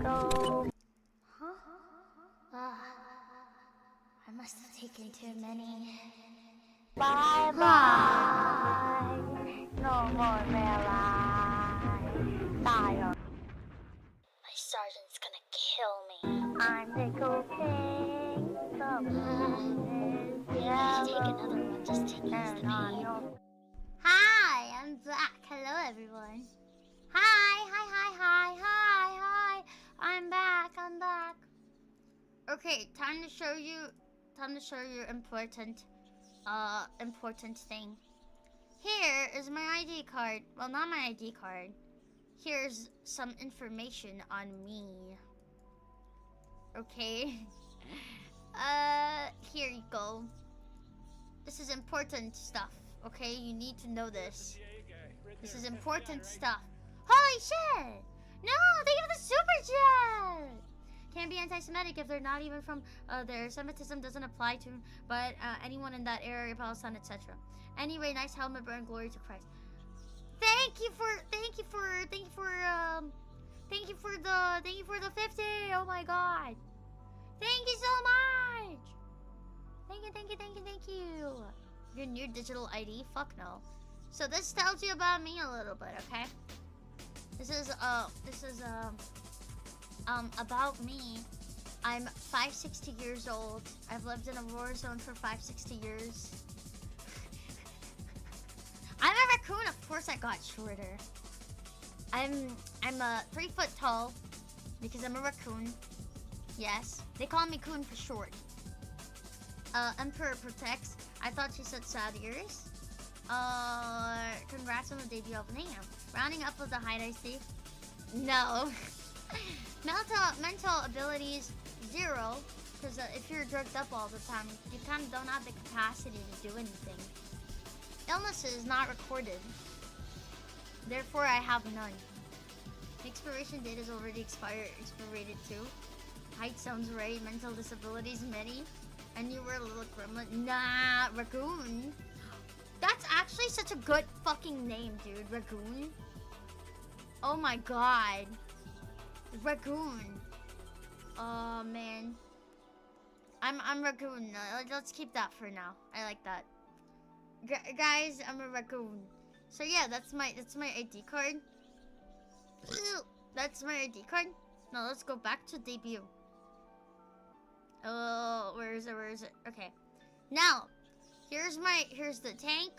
F: go.
D: I must have taken too many.
F: Bye bye. No more will I die.
D: My sergeant's gonna kill me.
F: I'm sick of things the moon is yellow
D: Take another one. Just take these
F: and
D: to
F: on
D: me.
F: your
D: Hi, I'm back. Hello, everyone. Hi. I'm back. Okay, time to show you important thing. Here is my ID card. Well, not my ID card. Here's some information on me. Okay. Here you go. This is important stuff, okay? You need to know this. This is important stuff. Holy shit! No, they give the super chat! Can't be anti-Semitic if they're not even from their Semitism doesn't apply to but anyone in that area, Palestine, etc. Anyway, nice helmet, burn glory to Christ. Thank you for the 50. Oh my god. Thank you so much. Thank you. Your new digital ID? Fuck no. So this tells you about me a little bit, okay? This is about me. I'm 560 years old. I've lived in a war zone for 560 years. I'm a raccoon. Of course I got shorter. I'm 3 foot tall because I'm a raccoon. Yes, they call me Coon for short. Emperor protects. I thought she said sad years. Congrats on the debut of Name. Rounding up with the height, I see. No. mental abilities 0. Because if you're drugged up all the time, you kind of don't have the capacity to do anything. Illnesses not recorded. Therefore, I have none. The expiration date is already expired too. Height sounds right. Mental disabilities many. And you were a little gremlin. Nah, raccoon. That's actually such a good fucking name, dude. Raccoon. Oh my god. Raccoon. Oh man. I'm raccoon. Let's keep that for now. I like that. Guys, I'm a raccoon. So yeah, that's my ID card. That's my ID card. Now let's go back to debut. Oh, where is it? Okay. Now, here's the tank,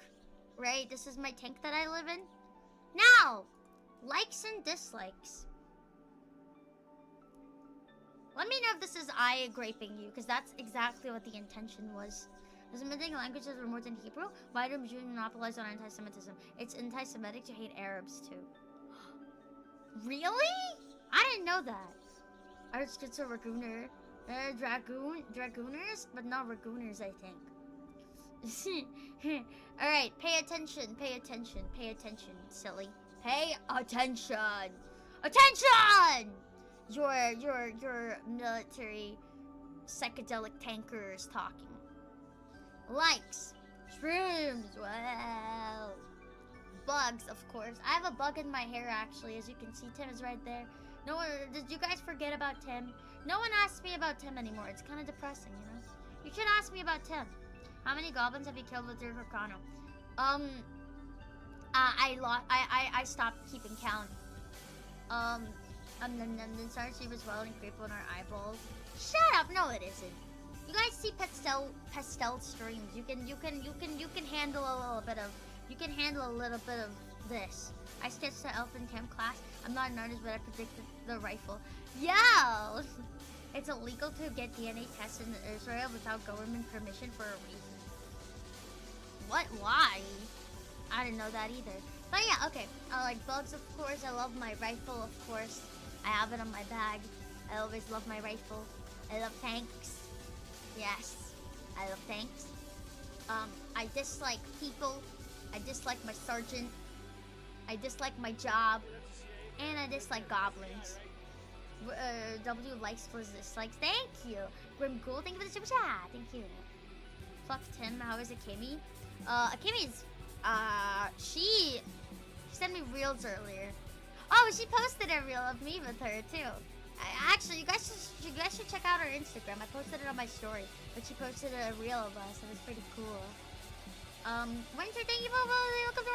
D: right? This is my tank that I live in. Now, likes and dislikes. Let me know if this is I graping you, because that's exactly what the intention was. Does admitting languages are more than Hebrew? Why do Jews monopolize on anti-Semitism? It's anti-Semitic to hate Arabs too. Really? I didn't know that. Arts gets a ragooner. Dragooners, but not ragooners, I think. Alright, pay attention, silly. Pay attention! Attention! Your military psychedelic tanker is talking. Likes. Shrooms, wow. Bugs, of course. I have a bug in my hair, actually. As you can see, Tim is right there. No one, did you guys forget about Tim? No one asks me about Tim anymore. It's kind of depressing, you know? You should ask me about Tim. How many goblins have you killed with your Hircano? I stopped keeping count. The Star Chief as well and creep on our eyeballs. Shut up! No, it isn't. You guys see pastel streams. You can handle a little bit of this. I sketched the Elfin Chem class. I'm not an artist, but I predicted the rifle. Yo! It's illegal to get DNA tests in Israel without government permission for a reason. What? Why? I didn't know that either. But yeah, okay. I like bugs, of course. I love my rifle, of course. I have it on my bag. I always love my rifle. I love tanks. Yes, I love tanks. I dislike people. I dislike my sergeant. I dislike my job. And I dislike goblins. W likes plus dislikes. Thank you. Grim Ghoul, thank you for the super chat. Thank you. Fuck Tim, how is Akemi? Akemi's, she sent me reels earlier. Oh, she posted a reel of me with her too. Actually, you guys should check out her Instagram. I posted it on my story, but she posted a reel of us. It was pretty cool. Winter, thank you for welcome to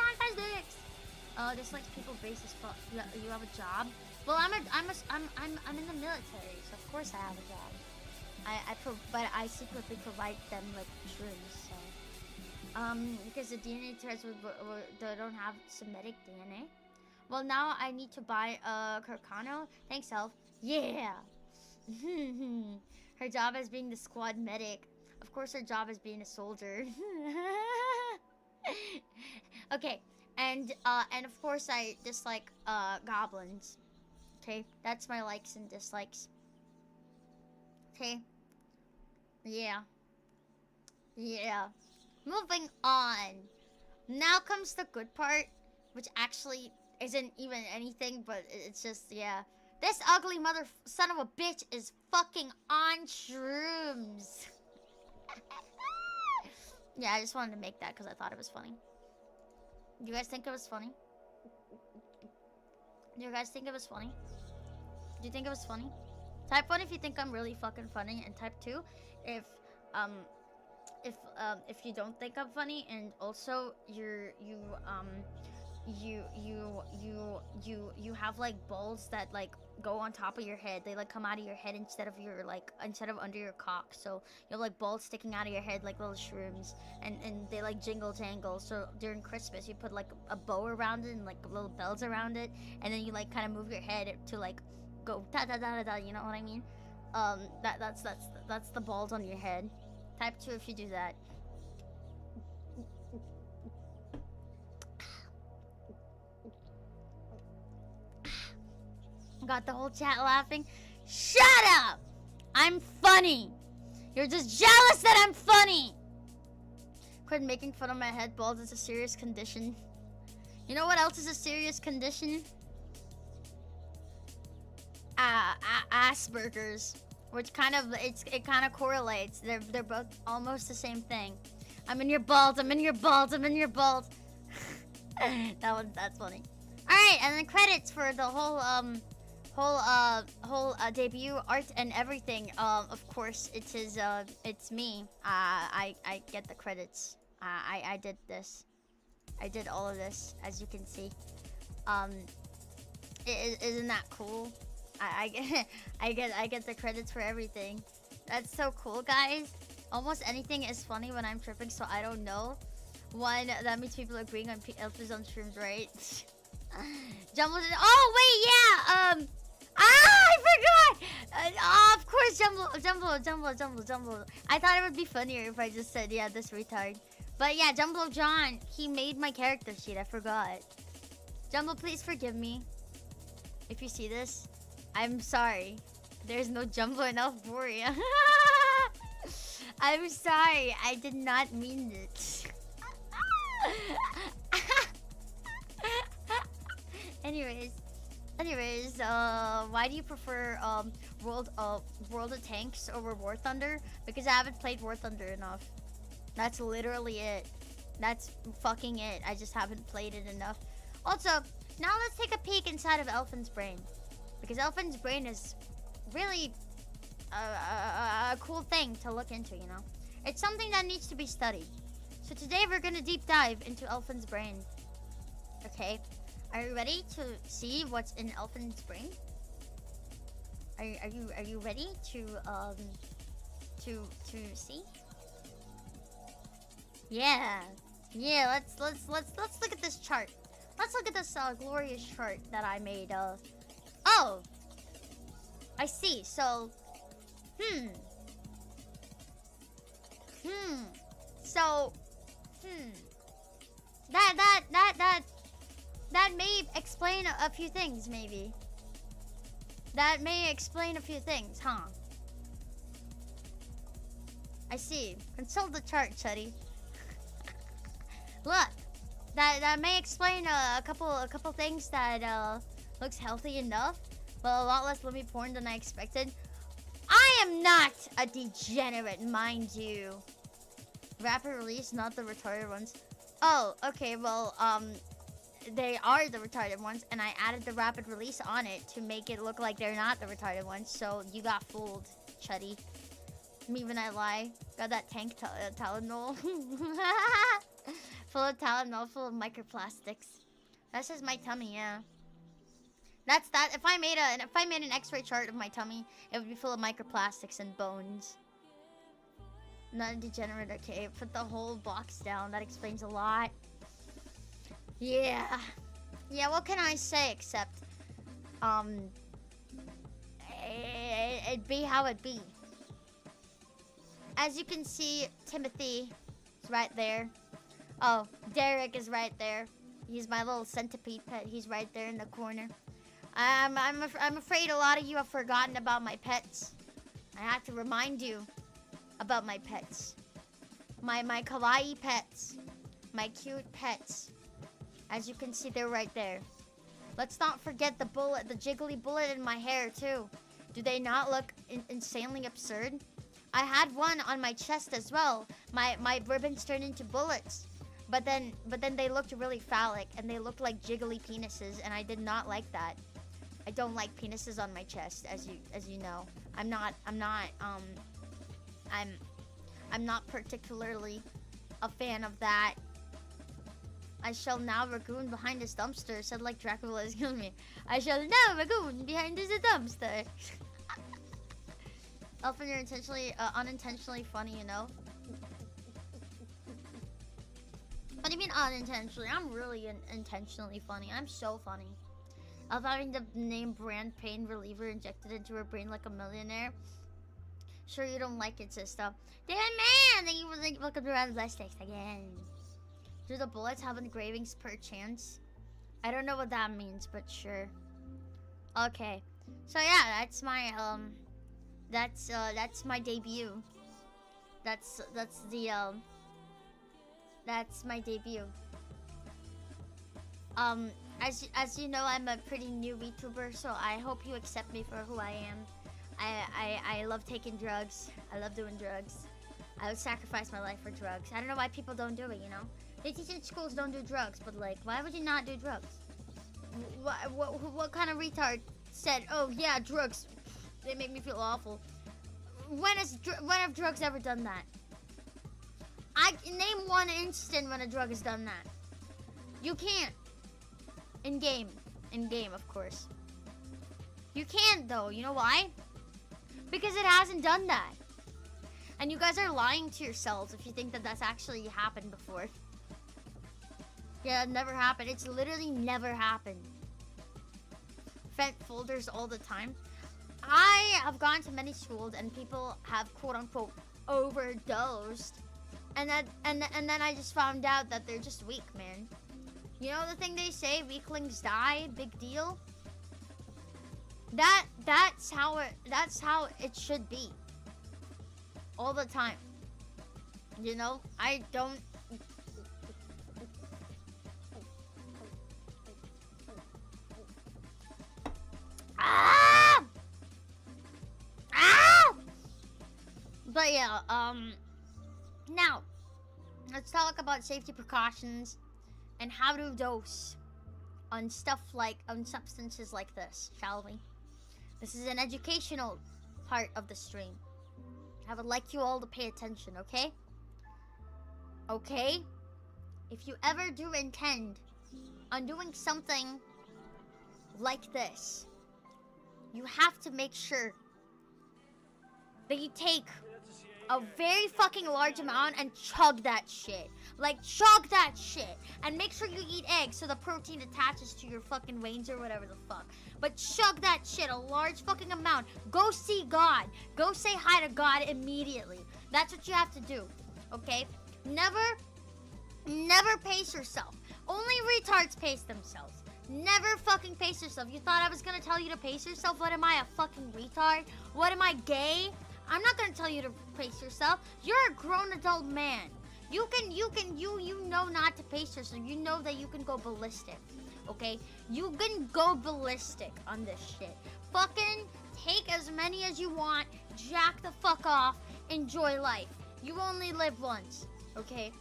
D: Ron Dislike people based as fuck. You have a job? Well, I'm in the military, so of course I have a job. But I secretly provide them like shrooms. So, because the DNA tests they don't have Semitic DNA. Well, now I need to buy a Carcano. Thanks, Elf. Yeah. Her job as being the squad medic. Of course, her job is being a soldier. Okay, and of course I dislike goblins. Okay, that's my likes and dislikes. Okay. Yeah. Moving on. Now comes the good part, which actually isn't even anything, but it's just, yeah. This ugly son of a bitch is fucking on shrooms. Yeah, I just wanted to make that because I thought it was funny. You guys think it was funny? Do you guys think it was funny? Do you think it was funny? Type 1 if you think I'm really fucking funny, and type 2 if if you don't think I'm funny, and also you have like balls that like go on top of your head. They like come out of your head instead of under your cock. So you have like balls sticking out of your head like little shrooms, and they like jingle jangle. So during Christmas you put like a bow around it and like little bells around it, and then you like kind of move your head to like go da da da da da. You know what I mean? That's the balls on your head. Type 2 if you do that. Got the whole chat laughing. Shut up! I'm funny. You're just jealous that I'm funny. Quit making fun of my head balls. It's a serious condition. You know what else is a serious condition? Asperger's, which kind of it kind of correlates. They're both almost the same thing. I'm in your balls. I'm in your balls. I'm in your balls. That's funny. All right, and then credits for the whole debut art and everything. Of course, it's me. I get the credits. I did this. I did all of this, as you can see. Isn't that cool? I get the credits for everything. That's so cool, guys. Almost anything is funny when I'm tripping, so I don't know. One, that means people are agreeing on Elfin's on streams, right? Jumbo did. Oh wait, yeah. I forgot. Of course, Jumbo. I thought it would be funnier if I just said, yeah, this retard. But yeah, Jumbo John, he made my character sheet. I forgot. Jumbo, please forgive me. If you see this, I'm sorry. There's no Jumbo in Elforia. I'm sorry. I did not mean it. Anyways, why do you prefer World of Tanks over War Thunder? Because I haven't played War Thunder enough. That's literally it. That's fucking it. I just haven't played it enough. Also, now let's take a peek inside of Elfin's brain, because Elfin's brain is really a cool thing to look into. You know, it's something that needs to be studied. So today we're gonna deep dive into Elfin's brain. Okay. Are you ready to see what's in Elfin's brain? Are you ready to see? Yeah. Let's look at this chart. Let's look at this glorious chart that I made. Oh, I see. So, That may explain a few things, maybe. That may explain a few things, huh? I see. Consult the chart, Chuddy. Look, that may explain a couple things that looks healthy enough, but a lot less Lummy porn than I expected. I am not a degenerate, mind you. Rapid release, not the retarded ones. Oh, okay. Well, they are the retarded ones, and I added the rapid release on it to make it look like they're not the retarded ones. So you got fooled, Chuddy. Me when I lie. Got that tank Tylenol. Full of Tylenol, full of microplastics. That's just my tummy, yeah. That's that. If I made an X-ray chart of my tummy, it would be full of microplastics and bones. Not a degenerate, okay. Put the whole box down. That explains a lot. Yeah. Yeah, what can I say except it'd be how it be. As you can see, Timothy is right there. Oh, Derek is right there. He's my little centipede pet. He's right there in the corner. I'm afraid a lot of you have forgotten about my pets. I have to remind you about my pets. My kawaii pets. My cute pets. As you can see, they're right there. Let's not forget the bullet, the jiggly bullet in my hair too. Do they not look insanely absurd? I had one on my chest as well. My ribbons turned into bullets. But then they looked really phallic and they looked like jiggly penises, and I did not like that. I don't like penises on my chest, as you know. I'm not particularly a fan of that. I shall now raccoon behind this dumpster, said like Dracula, excuse me. I shall now raccoon behind this dumpster. Elfin, you're intentionally, unintentionally funny, you know? What do you mean unintentionally? I'm really intentionally funny. I'm so funny. Of having the name brand pain reliever injected into her brain like a millionaire. Sure you don't like it, sister. Damn man! Thank you for the welcome to Round Plastics again. Do the bullets have engravings per chance? I don't know what that means, but sure. Okay. So yeah, that's my that's my debut. That's my debut. As you know, I'm a pretty new VTuber, so I hope you accept me for who I am. I love taking drugs. I love doing drugs. I would sacrifice my life for drugs. I don't know why people don't do it, you know? They teach in schools don't do drugs, but like, why would you not do drugs? What kind of retard said, oh yeah, drugs, they make me feel awful? When have drugs ever done that? I name one instant when a drug has done that. You can't. In game, of course. You can't though. You know why? Because it hasn't done that. And you guys are lying to yourselves if you think that that's actually happened before. Yeah, it never happened. It's literally never happened. Fent folders all the time. I have gone to many schools and people have quote unquote overdosed. And then I just found out that they're just weak, man. You know the thing they say, weaklings die, big deal? That's how it should be. All the time. You know, I don't But yeah, now let's talk about safety precautions and how to dose on substances like this, shall we? This is an educational part of the stream. I would like you all to pay attention, okay? Okay? If you ever do intend on doing something like this, you have to make sure that you take a very fucking large amount and chug that shit. Like, chug that shit. And make sure you eat eggs so the protein attaches to your fucking veins or whatever the fuck. But chug that shit, a large fucking amount. Go see God. Go say hi to God immediately. That's what you have to do, okay? Never pace yourself. Only retards pace themselves. Never fucking pace yourself. You thought I was gonna tell you to pace yourself? What am I, a fucking retard? What am I, gay? I'm not gonna tell you to pace yourself. You're a grown adult man. You know not to pace yourself. You know that you can go ballistic, okay? You can go ballistic on this shit. Fucking take as many as you want. Jack the fuck off. Enjoy life. You only live once, okay?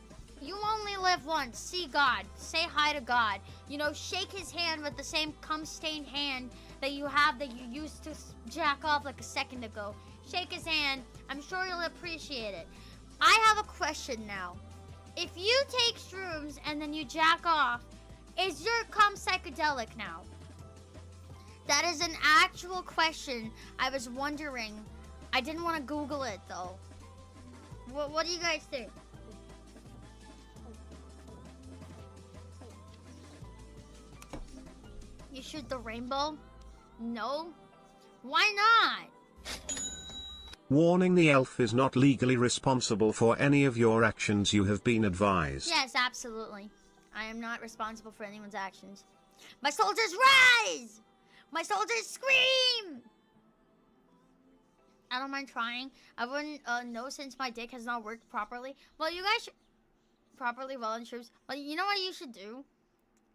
D: You only live once. See God. Say hi to God. You know, shake his hand with the same cum-stained hand that you have that you used to jack off like a second ago. Shake his hand. I'm sure you'll appreciate it. I have a question now. If you take shrooms and then you jack off, is your cum psychedelic now? That is an actual question. I was wondering. I didn't want to Google it though. What do you guys think? You shoot the rainbow? No? Why not?
E: Warning: the elf is not legally responsible for any of your actions, you have been advised.
D: Yes, absolutely. I am not responsible for anyone's actions. My soldiers rise! My soldiers scream! I don't mind trying. I wouldn't know since my dick has not worked properly. Well, you guys should... Properly well in shrooms. Well, you know what you should do?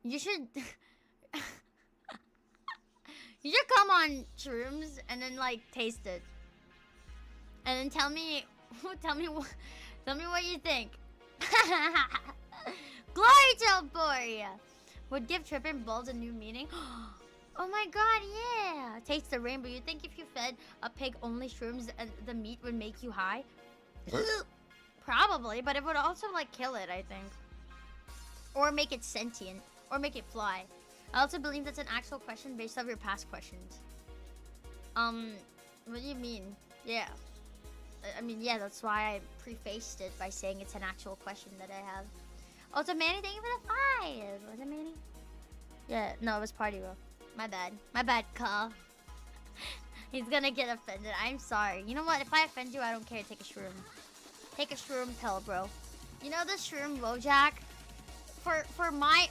D: You should... You should come on shrooms and then, like, taste it. And then tell me what you think. Glory to Alboria! Would give tripping balls a new meaning. Oh my god, yeah! Taste the rainbow. You think if you fed a pig only shrooms, the meat would make you high? Probably, but it would also like kill it, I think. Or make it sentient. Or make it fly. I also believe that's an actual question based off your past questions. What do you mean? Yeah. I mean, yeah, that's why I prefaced it by saying it's an actual question that I have. Also, Manny, thank you for the 5. Was it Manny? Yeah, no, it was Party Bro. My bad. My bad, Carl. He's gonna get offended. I'm sorry. You know what? If I offend you, I don't care. Take a shroom. Take a shroom pill, bro. You know the shroom Wojak? For my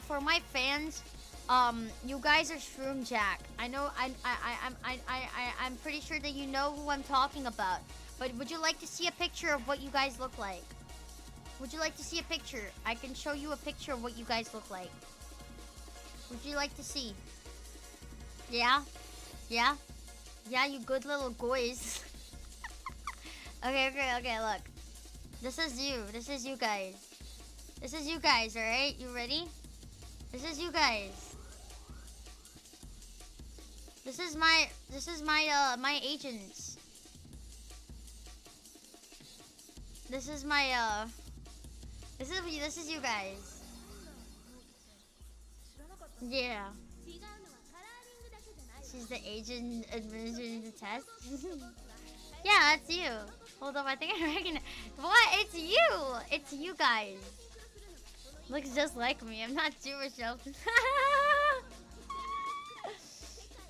D: for my fans, you guys are Shroom Jack. I know I'm pretty sure that you know who I'm talking about. But would you like to see a picture of what you guys look like? Would you like to see a picture? I can show you a picture of what you guys look like. Would you like to see? Yeah? Yeah? Yeah, you good little boys. Okay, look. This is you. This is you guys. This is you guys, alright? You ready? This is you guys. This is my my agents. This is my this is you guys. Yeah. She's the agent administering the test. Yeah, that's you. Hold up, I think I recognize. What? It's you! It's you guys. Looks just like me. I'm not Jewish, Elfin.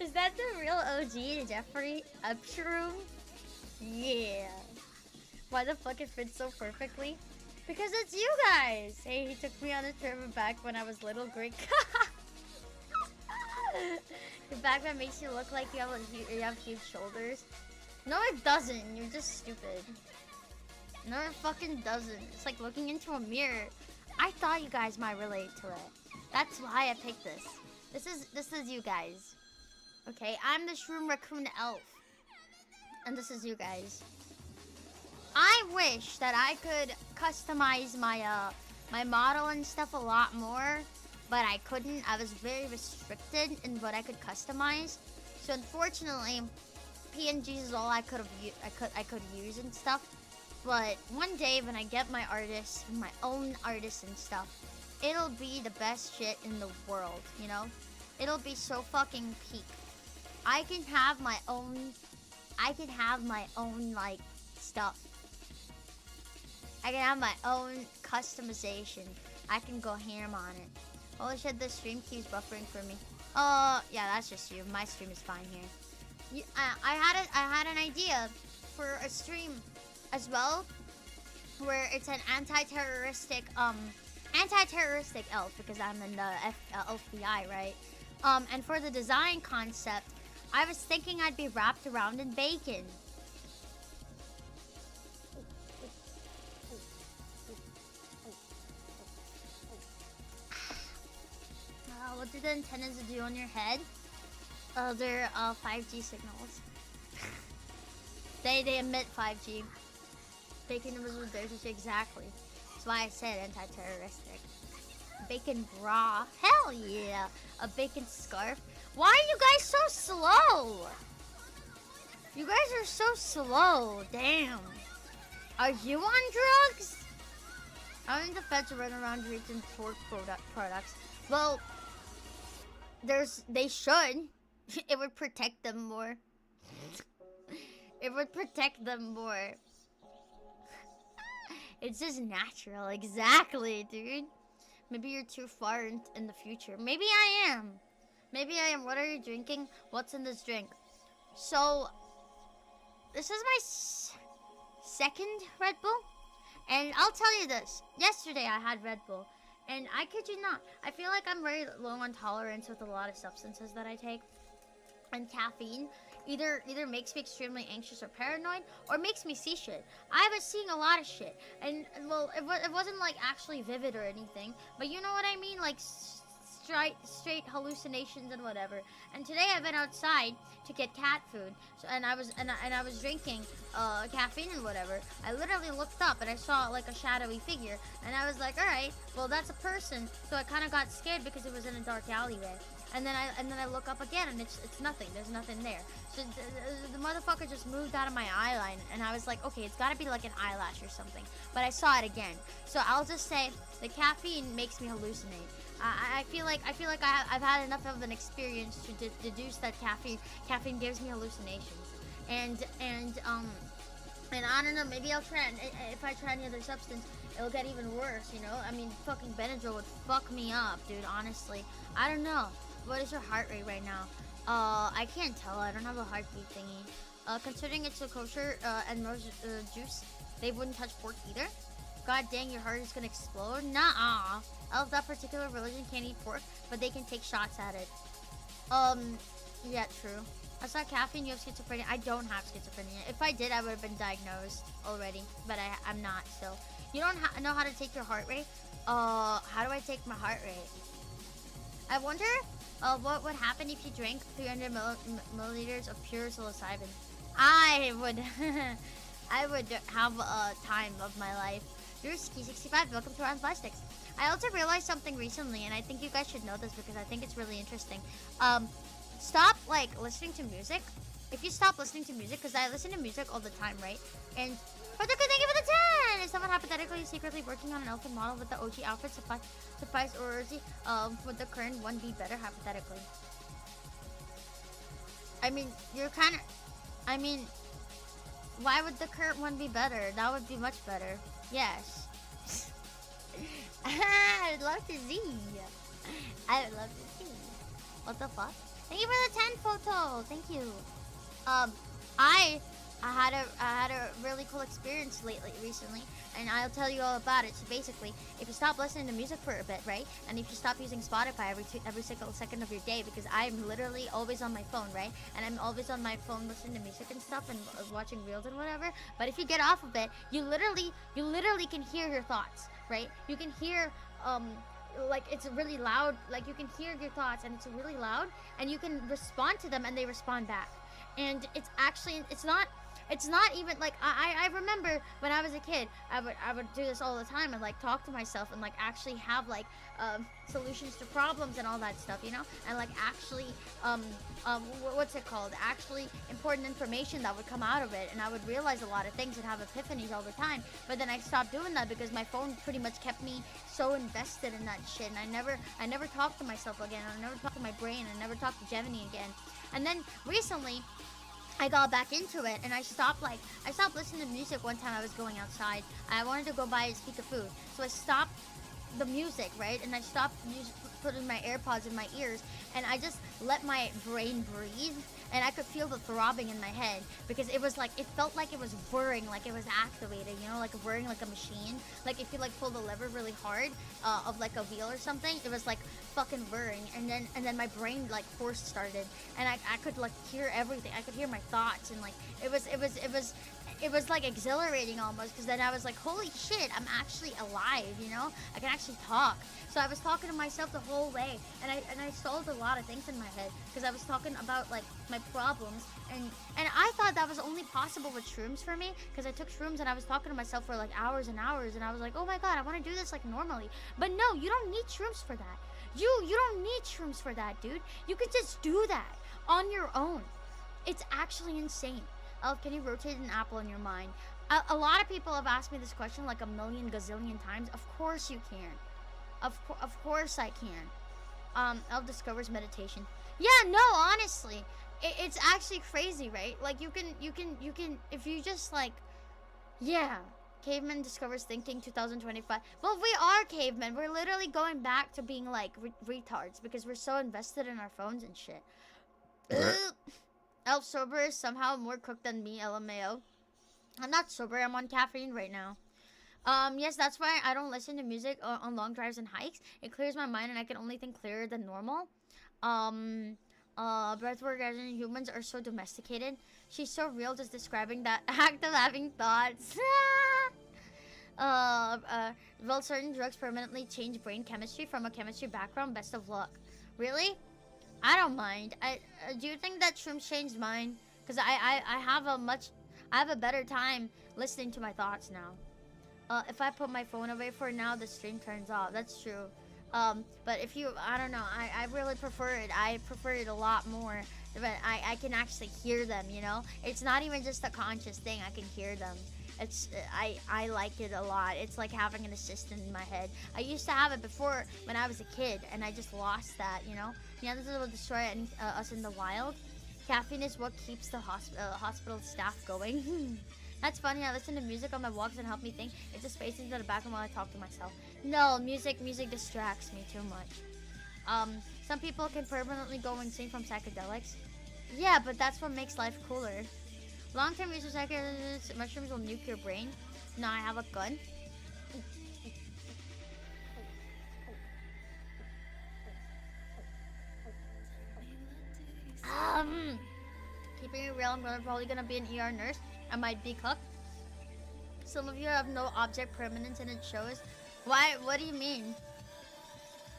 D: Is that the real OG Jeffrey Upshroom? Yeah. Why the fuck it fits so perfectly? Because it's you guys! Hey, he took me on a trip back when I was little Greek. The backpack makes you look like you have huge shoulders. No, it doesn't. You're just stupid. No, it fucking doesn't. It's like looking into a mirror. I thought you guys might relate to it. That's why I picked this. This is you guys. Okay, I'm the Shroom Raccoon Elf. And this is you guys. I wish that I could customize my my model and stuff a lot more, but I couldn't. I was very restricted in what I could customize. So unfortunately, PNGs is all I could use and stuff. But one day when I get my artists, my own artists and stuff, it'll be the best shit in the world, you know? It'll be so fucking peak. I can have my own like stuff. I can have my own customization. I can go ham on it. Holy shit, the stream keeps buffering for me. Oh, yeah, that's just you. My stream is fine here. I had an idea for a stream as well, where it's an anti-terroristic elf, because I'm in the FBI, right? And for the design concept, I was thinking I'd be wrapped around in bacon. What do the antennas do on your head? They're 5G signals. They emit 5G. Bacon was exactly. That's why I said anti-terroristic. Bacon bra. Hell yeah. A bacon scarf. Why are you guys so slow? You guys are so slow. Damn. Are you on drugs? I think the feds run around drinking pork products. Well, they should. It would protect them more. It would protect them more. It's just natural. Exactly, dude. Maybe you're too far in the future. Maybe I am. Maybe I am. What are you drinking? What's in this drink? So, this is my second Red Bull. And I'll tell you this. Yesterday I had Red Bull. And I kid you not, I feel like I'm very low on tolerance with a lot of substances that I take. And caffeine either makes me extremely anxious or paranoid, or makes me see shit. I was seeing a lot of shit. And, well, it wasn't like actually vivid or anything. But you know what I mean? Like straight hallucinations and whatever. And today I went outside to get cat food, so, and I was drinking caffeine and whatever. I literally looked up and I saw like a shadowy figure, and I was like, all right, well that's a person. So I kind of got scared because it was in a dark alleyway. and then I look up again, and it's nothing. There's nothing there. So the motherfucker just moved out of my eye line, and I was like, okay, it's gotta be like an eyelash or something. But I saw it again. So I'll just say the caffeine makes me hallucinate. I feel like I've had enough of an experience to deduce that caffeine gives me hallucinations. And I don't know, maybe I'll try, if I try any other substance, it'll get even worse, you know? I mean, fucking Benadryl would fuck me up, dude, honestly. I don't know. What is your heart rate right now? I can't tell. I don't have a heartbeat thingy. Considering it's a kosher, and rose juice, they wouldn't touch pork either? God dang, your heart is gonna explode? Nuh-uh. Of that particular religion can't eat pork, but they can take shots at it. Yeah, true. I saw caffeine, you have schizophrenia. I don't have schizophrenia. If I did, I would have been diagnosed already, but I'm not, so. You don't know how to take your heart rate? How do I take my heart rate? I wonder what would happen if you drank 300 milliliters of pure psilocybin. I would have a time of my life. You're Ski65, welcome to Round Plastics. I also realized something recently, and I think you guys should know this because I think it's really interesting. Stop, like, listening to music. If you stop listening to music, because I listen to music all the time, right? And thank you for the 10! Is someone hypothetically secretly working on an Elfin model with the OG outfit suffice or would the current one be better, hypothetically? I mean, why would the current one be better? That would be much better. Yes. I would love to see. I would love to see. What the fuck? Thank you for the 10 photo. Thank you. I had a really cool experience recently, and I'll tell you all about it. So basically, if you stop listening to music for a bit, right, and if you stop using Spotify every single second of your day, because I'm literally always on my phone, right, and I'm always on my phone listening to music and stuff and watching reels and whatever. But if you get off of it, you literally can hear your thoughts, right? You can hear like it's really loud, like you can hear your thoughts and it's really loud, and you can respond to them and they respond back. And it's actually, it's not even like, I remember when I was a kid, I would do this all the time and like talk to myself and like actually have like solutions to problems and all that stuff, you know, and like actually what's it called, actually important information that would come out of it, and I would realize a lot of things and have epiphanies all the time. But then I stopped doing that because my phone pretty much kept me so invested in that shit, and I never talked to myself again. I never talked to my brain. I never talked to Gemini again. And then recently I got back into it, and I stopped listening to music. One time I was going outside. I wanted to go buy a speak of food, so I stopped the music, right? And I stopped putting my AirPods in my ears, and I just let my brain breathe, and I could feel the throbbing in my head, because it was like, it felt like it was whirring, like it was activated, you know, like whirring like a machine. Like if you like pull the lever really hard of like a wheel or something, it was like fucking whirring, and then my brain like force started, and I could like hear everything. I could hear my thoughts, and like it was like exhilarating almost, because then I was like, holy shit, I'm actually alive, you know? I can actually talk. So I was talking to myself the whole way, and I solved a lot of things in my head, because I was talking about like my problems, and I thought that was only possible with shrooms for me, because I took shrooms and I was talking to myself for like hours and hours, and I was like, oh my god, I want to do this like normally. But no, you don't need shrooms for that. You don't need shrooms for that, dude. You can just do that on your own. It's actually insane. Can you rotate an apple in your mind? A lot of people have asked me this question like a million gazillion times. Of course you can. Of course I can. Elf discovers meditation. Yeah, no, honestly, it's actually crazy, right? Like you can, if you just like, yeah. Caveman discovers thinking 2025. Well, we are cavemen. We're literally going back to being like retards because we're so invested in our phones and shit. Elf sober is somehow more cooked than me, LMAO. I'm not sober, I'm on caffeine right now. Yes, that's why I don't listen to music on long drives and hikes. It clears my mind and I can only think clearer than normal. Breathwork as in humans are so domesticated. She's so real just describing that act of having thoughts. Will certain drugs permanently change brain chemistry from a chemistry background? Best of luck. Really? I don't mind. Do you think that shrooms changed mine? Because I have a better time listening to my thoughts now. If I put my phone away for now, the stream turns off. That's true. But if you, I don't know, I really prefer it. I prefer it a lot more. But I can actually hear them, you know? It's not even just a conscious thing, I can hear them. I like it a lot. It's like having an assistant in my head. I used to have it before when I was a kid, and I just lost that, you know? Yeah, this will destroy us in the wild. Caffeine is what keeps the hospital staff going. That's funny. I listen to music on my walks and help me think. It just fades into the background while I talk to myself. No, music distracts me too much. Some people can permanently go insane from psychedelics. Yeah, but that's what makes life cooler. Long-term use of psychedelics, mushrooms will nuke your brain. No, I have a gun. Keeping it real, I'm probably gonna be an ER nurse. I might be cooked. Some of you have no object permanence and it shows. Why? What do you mean?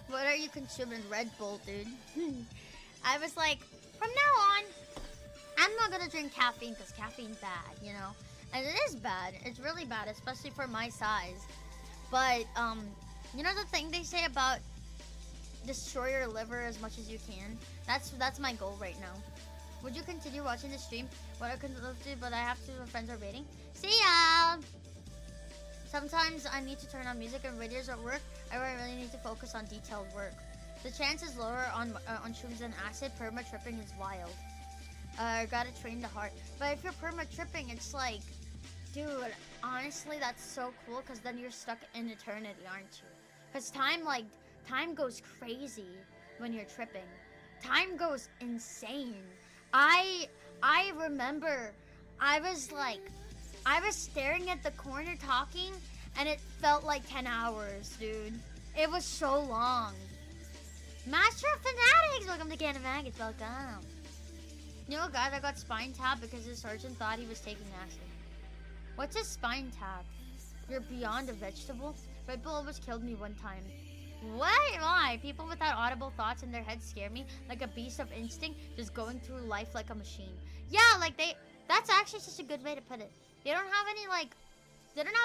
D: What are you consuming? Red Bull, dude. I was like, from now on, I'm not gonna drink caffeine because caffeine's bad, you know? And it is bad. It's really bad, especially for my size. But, you know the thing they say about destroy your liver as much as you can? That's my goal right now. Would you continue watching the stream? What I could love to, but I have to. My friends are waiting. See ya! Sometimes I need to turn on music and videos at work. I really need to focus on detailed work. The chance is lower on shrooms than acid. Perma tripping is wild. Gotta train the heart. But if you're perma tripping, it's like, dude, honestly, that's so cool because then you're stuck in eternity, aren't you? Because time goes crazy when you're tripping. Time goes insane. I remember I was staring at the corner talking and it felt like 10 hours, dude. It was so long. Master of Fanatics, welcome to Canada Maggots, welcome. You know a guy that got spine tapped because his surgeon thought he was taking acid. What's a spine tap? You're beyond a vegetable? Red Bull almost killed me one time. What? Why? People without audible thoughts in their heads scare me like a beast of instinct just going through life like a machine. Yeah, like that's actually such a good way to put it. They don't have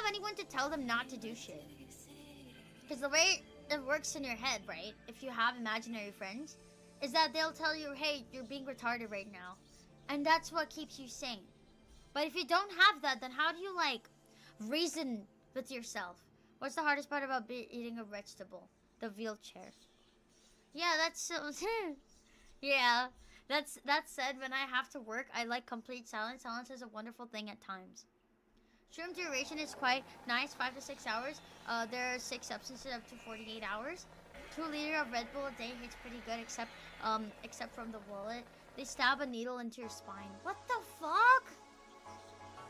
D: anyone to tell them not to do shit. Because the way it works in your head, right? If you have imaginary friends, is that they'll tell you, hey, you're being retarded right now. And that's what keeps you sane. But if you don't have that, then how do you, reason with yourself? What's the hardest part about eating a vegetable? The wheelchair. Yeah, that's so... yeah, that said, when I have to work, I like complete silence. Silence is a wonderful thing at times. Shroom duration is quite nice, 5 to 6 hours. There are 6 substances up to 48 hours. 2 liters of Red Bull a day hits pretty good, except from the wallet. They stab a needle into your spine. What the fuck?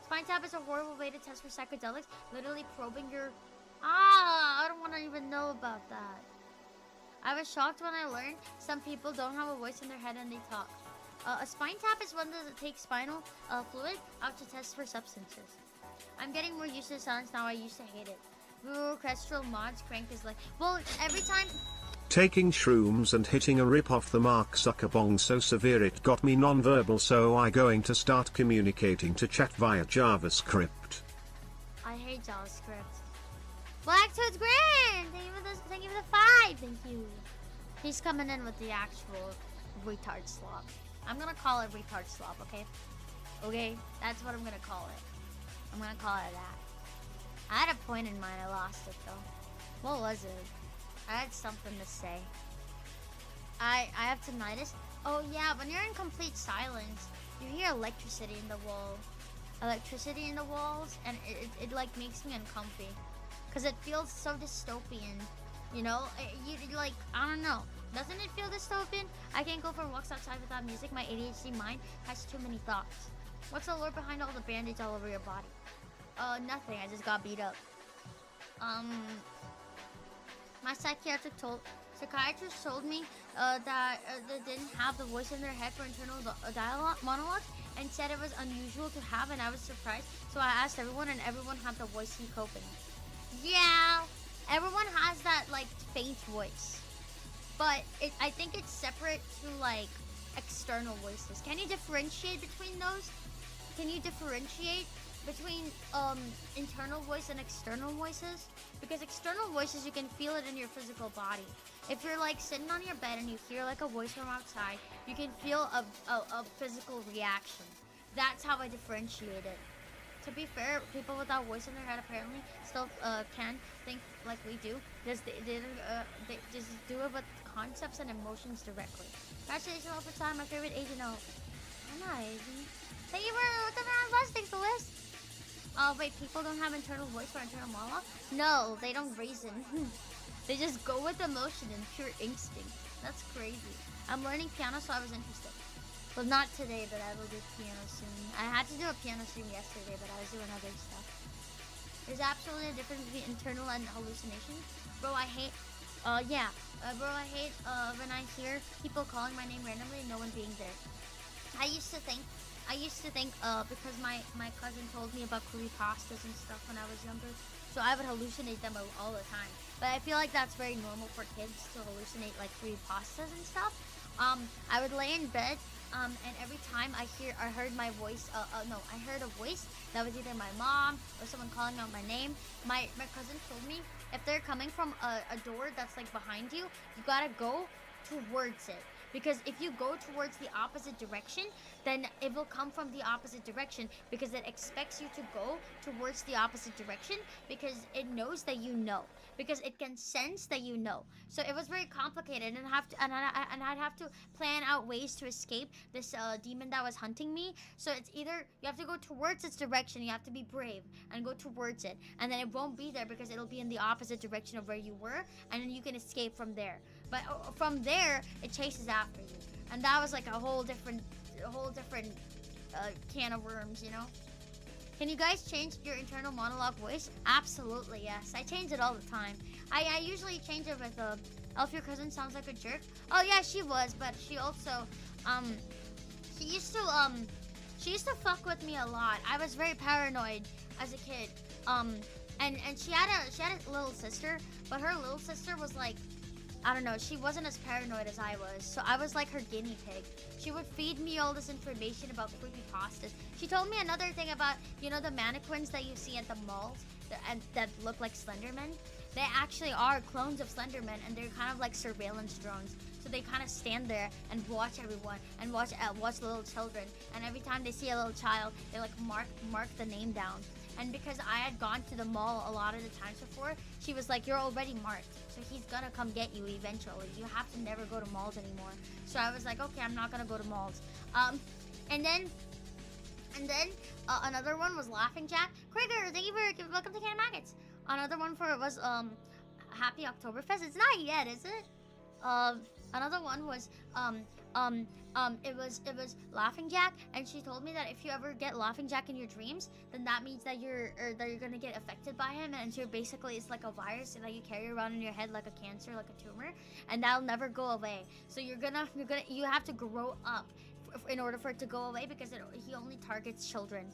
D: Spine tap is a horrible way to test for psychedelics. Literally probing your... I don't want to even know about that. I was shocked when I learned some people don't have a voice in their head and they talk. A spine tap is one that takes spinal fluid out to test for substances. I'm getting more used to the silence now. I used to hate it. Orchestral mods crank is like... Well, every time...
E: Taking shrooms and hitting a rip off the Mark Zuckerbong so severe it got me non-verbal, so I going to start communicating to chat via JavaScript.
D: I hate JavaScript. Blacktoad's grand! Thank you for the 5! Thank you. He's coming in with the actual retard slop. I'm gonna call it retard slop, okay? Okay? That's what I'm gonna call it. I'm gonna call it that. I had a point in mind, I lost it though. What was it? I had something to say. I have tinnitus. Oh yeah, when you're in complete silence, you hear electricity in the wall. Electricity in the walls, and it like makes me uncomfy. Cause it feels so dystopian. You know? I don't know. Doesn't it feel dystopian? I can't go for walks outside without music. My ADHD mind has too many thoughts. What's the lore behind all the bandage all over your body? Nothing. I just got beat up. My psychiatrist told me that they didn't have the voice in their head for internal monologue, and said it was unusual to have, and I was surprised. So I asked everyone, and everyone had the voice he coping. Yeah, everyone has that faint voice, but I think it's separate to external voices. Can you differentiate between those? Can you differentiate between internal voice and external voices, because external voices you can feel it in your physical body. If you're like sitting on your bed and you hear like a voice from outside, you can feel a physical reaction. That's how I differentiate it. To be fair, people without voice in their head apparently still can think like we do. They just do it with concepts and emotions directly. Congratulations all for time, my favorite agent. Oh, nice. Thank you for looking around blessings to list. Oh wait, people don't have internal voice or internal monologue? No, they don't reason. They just go with emotion and pure instinct. That's crazy. I'm learning piano, so I was interested. Well, not today, but I will do piano soon. I had to do a piano stream yesterday, but I was doing other stuff. There's absolutely a difference between internal and hallucination. Bro, I hate, bro, I hate when I hear people calling my name randomly and no one being there. I used to think, because my cousin told me about creepypastas and stuff when I was younger, so I would hallucinate them all the time. But I feel like that's very normal for kids to hallucinate like creepypastas and stuff. I would lay in bed, and every time I heard my voice, I heard a voice that was either my mom or someone calling out my name. My cousin told me if they're coming from a door that's like behind you, you gotta go towards it. Because if you go towards the opposite direction, then it will come from the opposite direction, because it expects you to go towards the opposite direction because it knows that you know. Because it can sense that you know. So it was very complicated, and I'd have to plan out ways to escape this demon that was hunting me. So it's either you have to go towards its direction, you have to be brave and go towards it, and then it won't be there because it'll be in the opposite direction of where you were, and then you can escape from there. But from there, it chases after you, and that was like a whole different can of worms, you know. Can you guys change your internal monologue voice? Absolutely, yes. I change it all the time. I usually change it with Elf, your cousin sounds like a jerk. Oh yeah, she was, but she also she used to fuck with me a lot. I was very paranoid as a kid. And she had a little sister, but her little sister was like, I don't know, she wasn't as paranoid as I was, so I was like her guinea pig. She would feed me all this information about creepypastas. She told me another thing about, you know, the mannequins that you see at the malls that look like Slendermen? They actually are clones of Slendermen, and they're kind of like surveillance drones. So they kind of stand there and watch everyone and watch the little children. And every time they see a little child, they like mark the name down. And because I had gone to the mall a lot of the times before, she was like, you're already marked, so he's gonna come get you eventually. You have to never go to malls anymore. So I was like, okay, I'm not gonna go to malls. And then another one was Laughing Jack. Krieger, thank you for welcome to Can Maggots. Another one for it was Happy Oktoberfest. It's not yet, is it? Another one was it was Laughing Jack, and she told me that if you ever get Laughing Jack in your dreams, then that means that you're gonna get affected by him, and so basically it's like a virus that you carry around in your head like a cancer, like a tumor, and that'll never go away. So you have to grow up in order for it to go away, because he only targets children.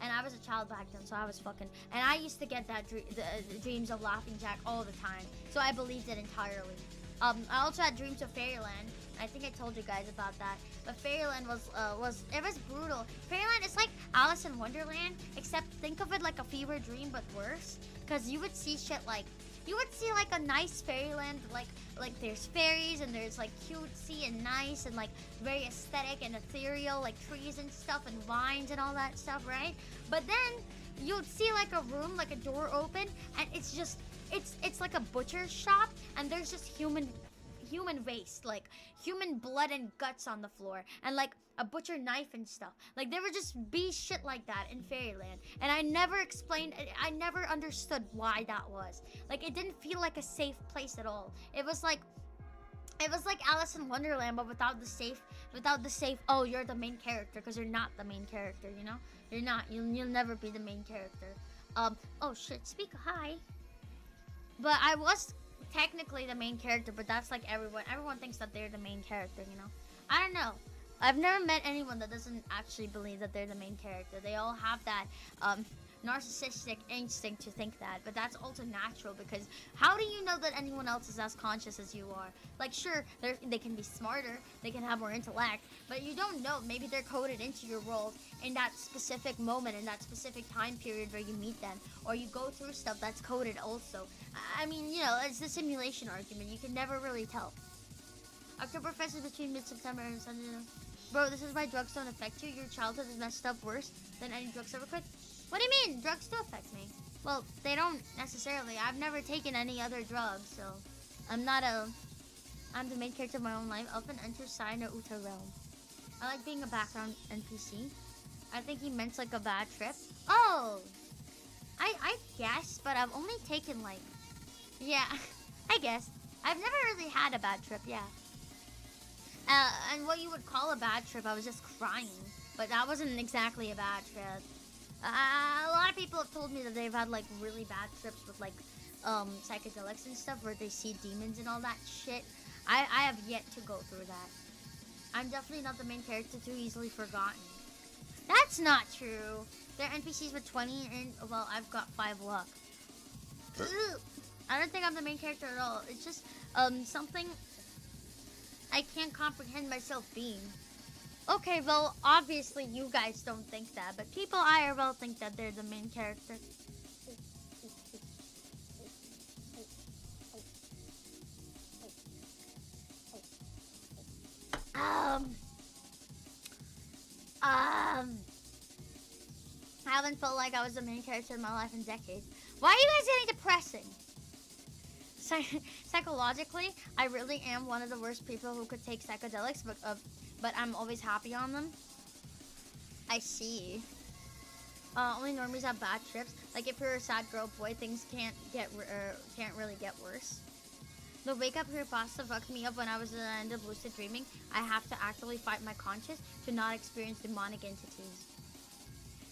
D: And I was a child back then, so I was fucking... And I used to get that the dreams of Laughing Jack all the time, so I believed it entirely. I also had dreams of Fairyland. I think I told you guys about that. But Fairyland was brutal. Fairyland is like Alice in Wonderland, except think of it like a fever dream, but worse. Because you would see shit like... You would see like a nice fairyland, like there's fairies and there's like cutesy and nice and like very aesthetic and ethereal, like trees and stuff and vines and all that stuff, right? But then you'd see like a room, like a door open, and it's just it's like a butcher's shop, and there's just human waste, like human blood and guts on the floor, and like a butcher knife and stuff. Like there would just be shit like that in Fairyland, and I never understood why that was. Like it didn't feel like a safe place at all. It was like Alice in Wonderland, but without the safe. Oh, you're the main character, because you're not the main character, you know. You're not. You'll never be the main character. Oh shit. Speak hi. But I was technically the main character, but that's like everyone thinks that they're the main character, you know. I don't know, I've never met anyone that doesn't actually believe that they're the main character. They all have that narcissistic instinct to think that, but that's also natural because how do you know that anyone else is as conscious as you are? Like, sure, they can be smarter, they can have more intellect, but you don't know. Maybe they're coded into your world in that specific moment, in that specific time period where you meet them, or you go through stuff that's coded also. I mean, you know, it's the simulation argument. You can never really tell. Oktoberfest is between mid-September and Sunday. Bro, this is why drugs don't affect you. Your childhood is messed up worse than any drugs ever could. What do you mean? Drugs do affect me. Well, they don't necessarily. I've never taken any other drugs, so I'm the main character of my own life. Elfin enters Sai no Uta realm. I like being a background NPC. I think he meant like a bad trip. Oh! I guess, but I've only taken like... Yeah, I guess. I've never really had a bad trip, yeah. And what you would call a bad trip, I was just crying. But that wasn't exactly a bad trip. A lot of people have told me that they've had like really bad trips with like psychedelics and stuff where they see demons and all that shit. I have yet to go through that. I'm definitely not the main character, too easily forgotten. That's not true. There are NPCs with 20 and, well, I've got 5 luck. Ugh. I don't think I'm the main character at all. It's just something I can't comprehend myself being. Okay, well, obviously you guys don't think that, but people IRL think that they're the main character. I haven't felt like I was the main character in my life in decades. Why are you guys getting depressing? Psychologically, I really am one of the worst people who could take psychedelics, but I'm always happy on them. I see. Only normies have bad trips. Like if you're a sad girl boy, things can't really get worse. The wake up creepypasta fucked me up when I was at the end of lucid dreaming. I have to actively fight my conscience to not experience demonic entities.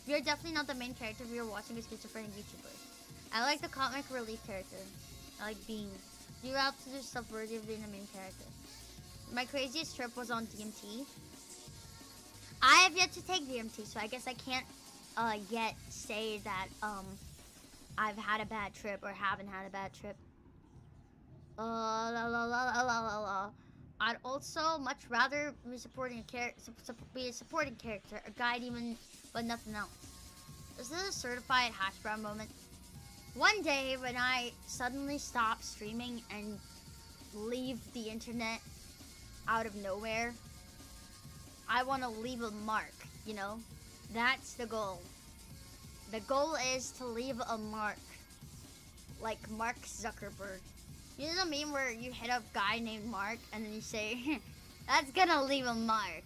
D: You're definitely not the main character if you're watching a schizophrenic YouTuber. I like the comic relief character. I like Bean. You have to do stuff worthy of being the main character. My craziest trip was on DMT. I have yet to take DMT, so I guess I can't yet say that I've had a bad trip or haven't had a bad trip. I'd also much rather be supporting a supporting character, a guide even, but nothing else. This is a certified hash brown moment. One day when I suddenly stop streaming and leave the internet out of nowhere, I want to leave a mark, you know? That's the goal. The goal is to leave a mark. Like Mark Zuckerberg. You know the meme where you hit up a guy named Mark and then you say, that's gonna leave a mark.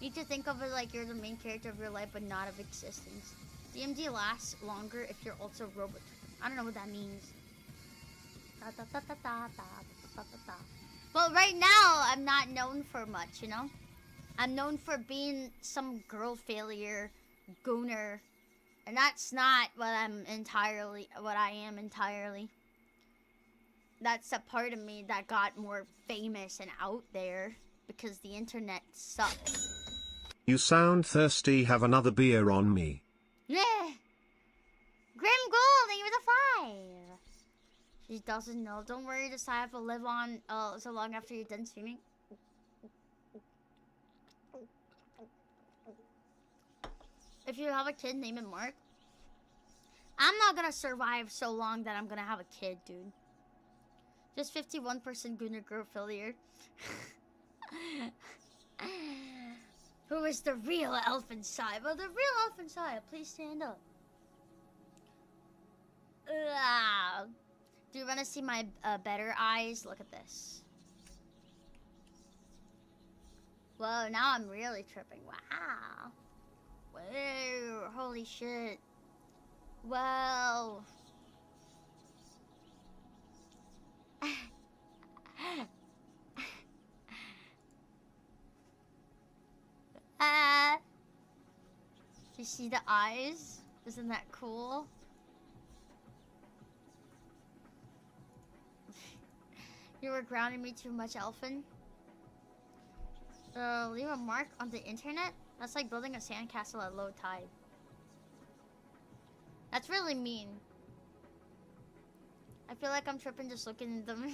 D: You need to think of it like you're the main character of your life but not of existence. DMD lasts longer if you're also robot. I don't know what that means. Well, right now, I'm not known for much, you know? I'm known for being some girl failure, gooner. And that's not what I am entirely. That's a part of me that got more famous and out there because the internet sucks.
E: You sound thirsty, have another beer on me.
D: Yeah. Grim Gold, thank you for the 5. She doesn't know. Don't worry, the side will live on so long after you're done streaming. If you have a kid, name him Mark. I'm not gonna survive so long that I'm gonna have a kid, dude. Just 51% Gooner girl failure. Who is the real Elfinpsyop? Well, the real Elfinpsyop, please stand up. Do you want to see my better eyes? Look at this. Whoa, now I'm really tripping. Wow. Whoa, holy shit. Whoa. You see the eyes? Isn't that cool? You were grounding me too much, Elfin. Leave a mark on the internet? That's like building a sandcastle at low tide. That's really mean. I feel like I'm tripping just looking at them.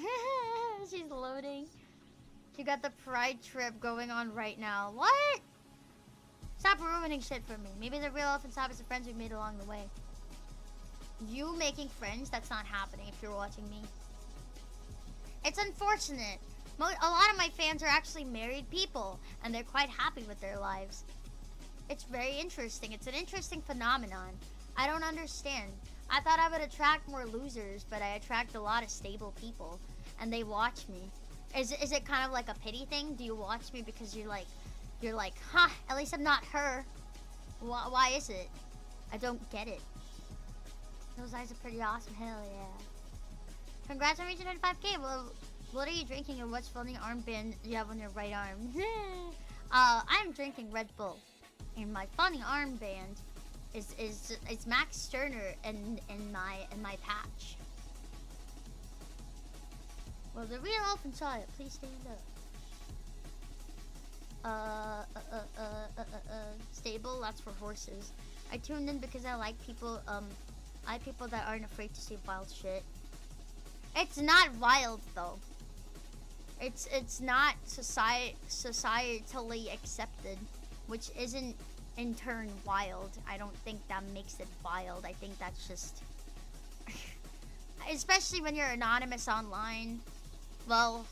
D: She's loading. She got the pride trip going on right now. What? Stop ruining shit for me. Maybe the real Elfinpsyop is the friends we made along the way. You making friends? That's not happening if you're watching me. It's unfortunate. A lot of my fans are actually married people, and they're quite happy with their lives. It's very interesting. It's an interesting phenomenon. I don't understand. I thought I would attract more losers, but I attract a lot of stable people, and they watch me. Is it kind of like a pity thing? Do you watch me because you're like, huh, at least I'm not her. Why is it? I don't get it. Those eyes are pretty awesome. Hell yeah. Congrats on reaching 25K. Well, what are you drinking and what's floating armband you have on your right arm? I'm drinking Red Bull. And my funny armband is Max Sterner in my patch. Well, the real Elfinpsyop, please stand up. Stable, that's for horses. I tuned in because I like people that aren't afraid to say wild shit. It's not wild though. It's not societally accepted, which isn't in turn wild. I don't think that makes it wild. I think that's just especially when you're anonymous online. Well,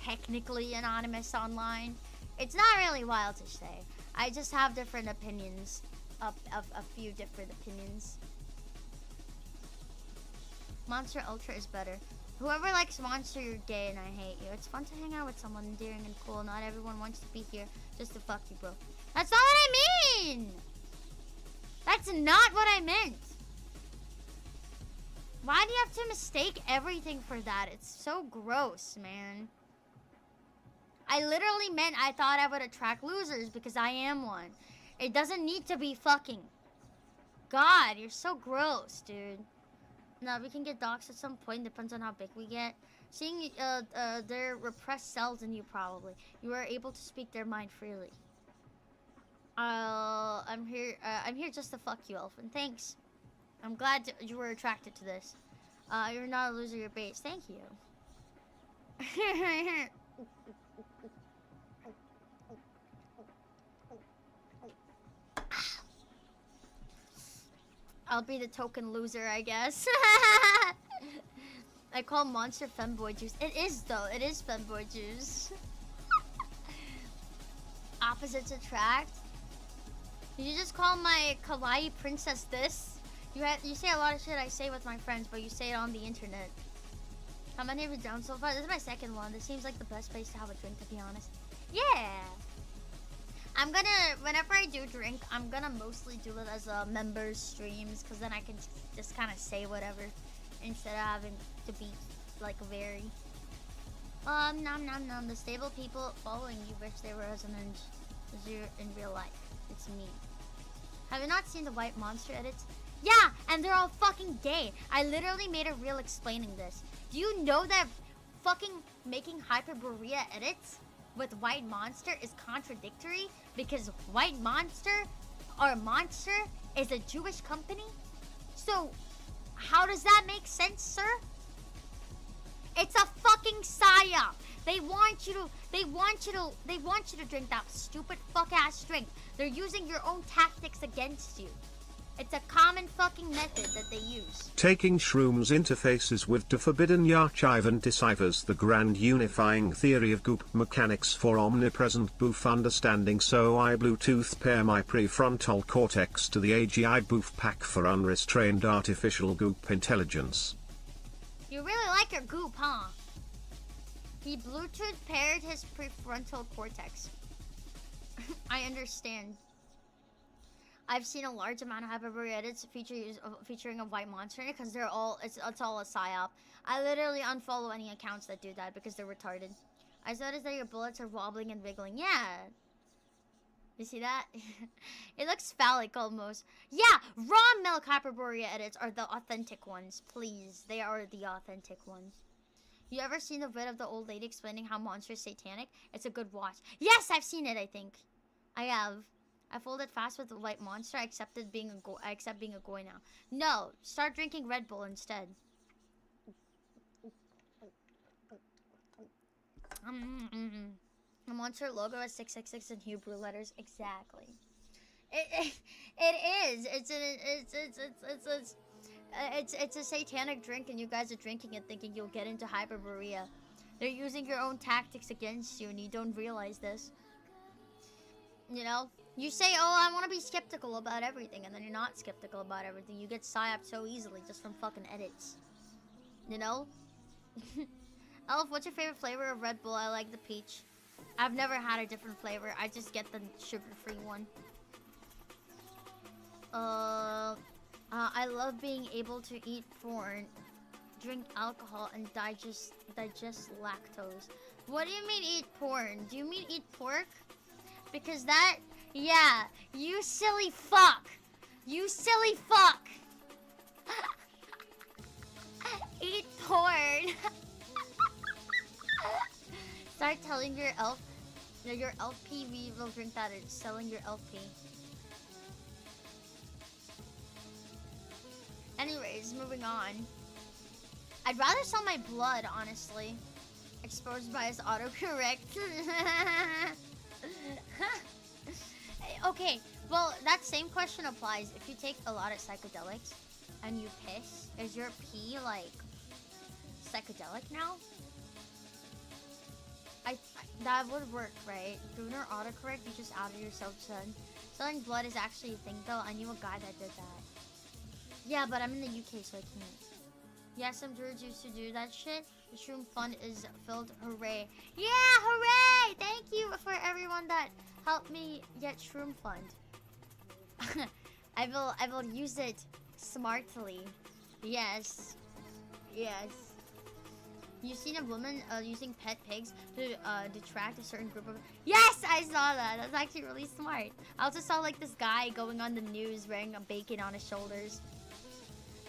D: technically anonymous online. It's not really wild to say. I just have different opinions. A few different opinions. Monster Ultra is better. Whoever likes Monster, you're gay and I hate you. It's fun to hang out with someone endearing and cool. Not everyone wants to be here just to fuck you, bro. That's not what I mean! That's not what I meant! Why do you have to mistake everything for that? It's so gross, man. I literally meant I thought I would attract losers because I am one. It doesn't need to be fucking. God, you're so gross, dude. No, we can get doxxed at some point. Depends on how big we get. Seeing their repressed cells in you, probably. You are able to speak their mind freely. I'm here just to fuck you, Elfin. Thanks. I'm glad you were attracted to this. You're not a loser, you're base. Thank you. I'll be the token loser, I guess. I call Monster femboy juice. It is though. It is femboy juice. Opposites attract. Did you just call my kawaii princess this? You say a lot of shit I say with my friends, but you say it on the internet. How many have you done so far? This is my second one. This seems like the best place to have a drink, to be honest. Yeah. I'm gonna, whenever I do drink, I'm gonna mostly do it as a members streams, because then I can just kind of say whatever instead of having to be like very nom nom nom. The stable people following you wish they were as you in real life. It's me. Have you not seen the white monster edits? Yeah, and they're all fucking gay. I literally made a reel explaining this. Do you know that fucking making Hyperborea edits with White Monster is contradictory? Because White Monster, or Monster, is a Jewish company? So, how does that make sense, sir? It's a fucking psyop. They want you to drink that stupid fuck-ass drink. They're using your own tactics against you. It's a common fucking method that they use.
E: Taking shrooms interfaces with the forbidden archive deciphers the grand unifying theory of goop mechanics for omnipresent boof understanding, so I Bluetooth pair my prefrontal cortex to the AGI boof pack for unrestrained artificial goop intelligence.
D: You really like your goop, huh? He Bluetooth paired his prefrontal cortex. I understand. I've seen a large amount of Hyperborea edits featuring a white monster in it because it's all a psyop. I literally unfollow any accounts that do that because they're retarded. I noticed that your bullets are wobbling and wiggling. Yeah. You see that? It looks phallic almost. Yeah, raw milk Hyperborea edits are the authentic ones. Please, they are the authentic ones. You ever seen the vid of the old lady explaining how Monster is satanic? It's a good watch. Yes, I've seen it, I think. I have. I folded fast with the white monster. I accept being a goy now. No, start drinking Red Bull instead. The monster logo has 666 in Hebrew letters. Exactly. It is. It's a satanic drink, and you guys are drinking it thinking you'll get into Hyperborea. They're using your own tactics against you, and you don't realize this. You know? You say, oh, I want to be skeptical about everything, and then you're not skeptical about everything. You get psyoped so easily just from fucking edits. You know? Elf, what's your favorite flavor of Red Bull? I like the peach. I've never had a different flavor. I just get the sugar-free one. I love being able to eat porn, drink alcohol, and digest lactose. What do you mean eat porn? Do you mean eat pork? Because that, yeah, you silly fuck. You silly fuck. Eat porn. Start telling your LP we will drink that. It's selling your LP. Anyways, moving on. I'd rather sell my blood, honestly. Exposed by his autocorrect. Okay, well, that same question applies. If you take a lot of psychedelics and you piss, is your pee, like, psychedelic now? That would work, right? Doing your autocorrect, you just outed yourself, son. Selling blood is actually a thing, though. I knew a guy that did that. Yeah, but I'm in the UK, so I can't. Yeah, some druids used to do that shit. The shroom fund is filled. Hooray. Yeah, hooray! Thank you for everyone that helped me get shroom fund. I will use it smartly. Yes. Yes. You've seen a woman using pet pigs to detract a certain group of... Yes, I saw that. That's actually really smart. I also saw like this guy going on the news wearing a bacon on his shoulders.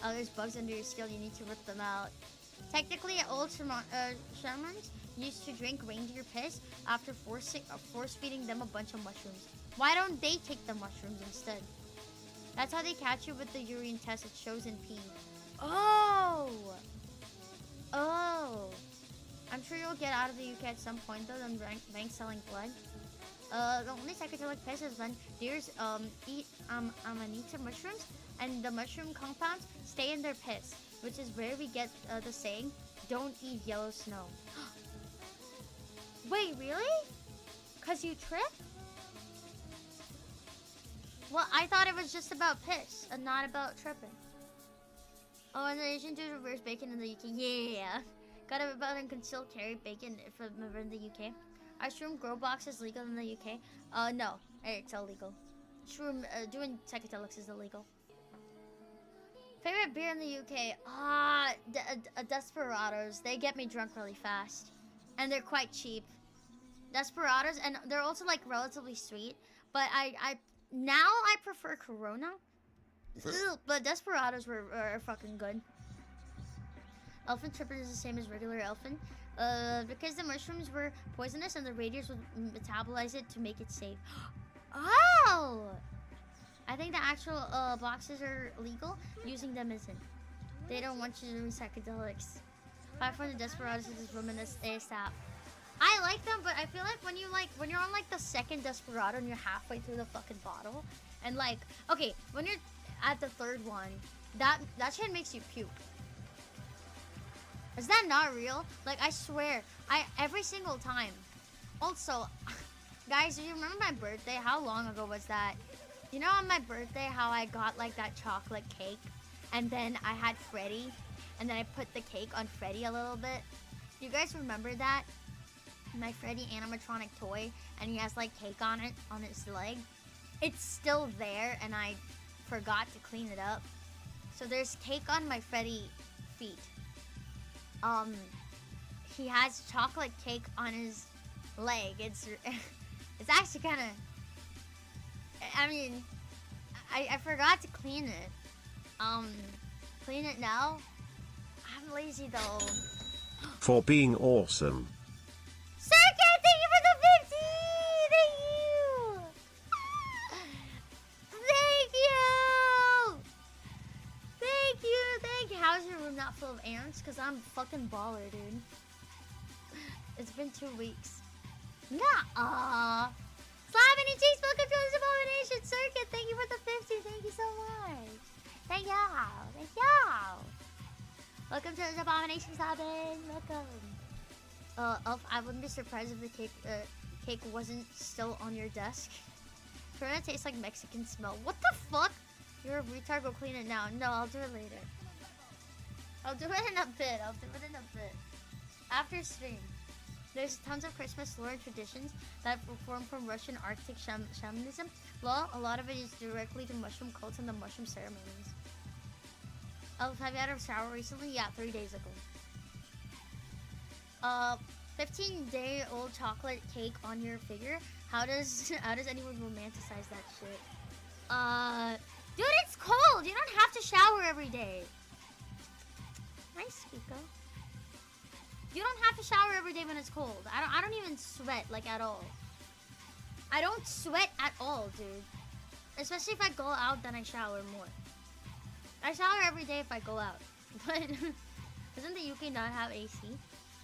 D: Oh, there's bugs under your skin. You need to rip them out. Technically, old shamans used to drink reindeer piss after force feeding them a bunch of mushrooms. Why don't they take the mushrooms instead? That's how they catch you with the urine test. It shows in pee. Oh! Oh! I'm sure you'll get out of the UK at some point, though, than rank selling blood. The only psychedelic piss is when deers eat amanita mushrooms, and the mushroom compounds stay in their piss, which is where we get the saying, "Don't eat yellow snow." Wait, really? 'Cause you trip? Well, I thought it was just about piss and not about tripping. Oh, and the Asian dude reverse bacon in the UK. Yeah. Got a about and concealed carry bacon if I'm ever in the UK. Are shroom grow boxes legal in the UK? No, it's illegal. Shroom doing psychedelics is illegal. Favorite beer in the UK? Desperados. They get me drunk really fast, and they're quite cheap. Desperados, and they're also like relatively sweet. But I prefer Corona. But Desperados are fucking good. Elfin tripping is the same as regular Elfin. Because the mushrooms were poisonous and the raiders would metabolize it to make it safe. Oh! I think the actual boxes are legal. Using them isn't. They don't want you to do psychedelics. 5 from the Desperados is this woman ASAP. I like them, but I feel like when you're on like the second Desperado and you're halfway through the fucking bottle, and like, okay, when you're at the third one, that shit makes you puke. Is that not real? Like, I swear, every single time. Also, guys, do you remember my birthday? How long ago was that? You know on my birthday how I got like that chocolate cake, and then I had Freddy, and then I put the cake on Freddy a little bit? You guys remember that? My Freddy animatronic toy, and he has like cake on it, on his leg. It's still there, and I forgot to clean it up. So there's cake on my Freddy feet. He has chocolate cake on his leg. It's actually kind of, I mean, I forgot to clean it. Clean it now? I'm lazy though.
E: For being awesome.
D: Circuit, thank you for the 50! Thank you! how is your room not full of ants? Cause I'm fucking baller, dude. It's been 2 weeks. Nah. Slamming and cheese, welcome to this abomination circuit. Thank you for the 50. Thank you so much. Thank y'all. Thank y'all. Welcome to this abomination, Slamming. Welcome. Elf, I wouldn't be surprised if the cake wasn't still on your desk. It's gonna taste like Mexican smell. What the fuck? You're a retard. Go clean it now. No, I'll do it later. I'll do it in a bit. After stream. There's tons of Christmas lore and traditions that form from Russian Arctic shamanism. Well, a lot of it is directly to mushroom cults and the mushroom ceremonies. Oh, have you had a shower recently? Yeah, 3 days ago. 15-day-old chocolate cake on your figure. How does anyone romanticize that shit? Dude, it's cold. You don't have to shower every day. Nice, Pico. You don't have to shower every day when it's cold. I don't even sweat, like, at all. I don't sweat at all, dude. Especially if I go out, then I shower more. I shower every day if I go out. But doesn't the UK not have AC?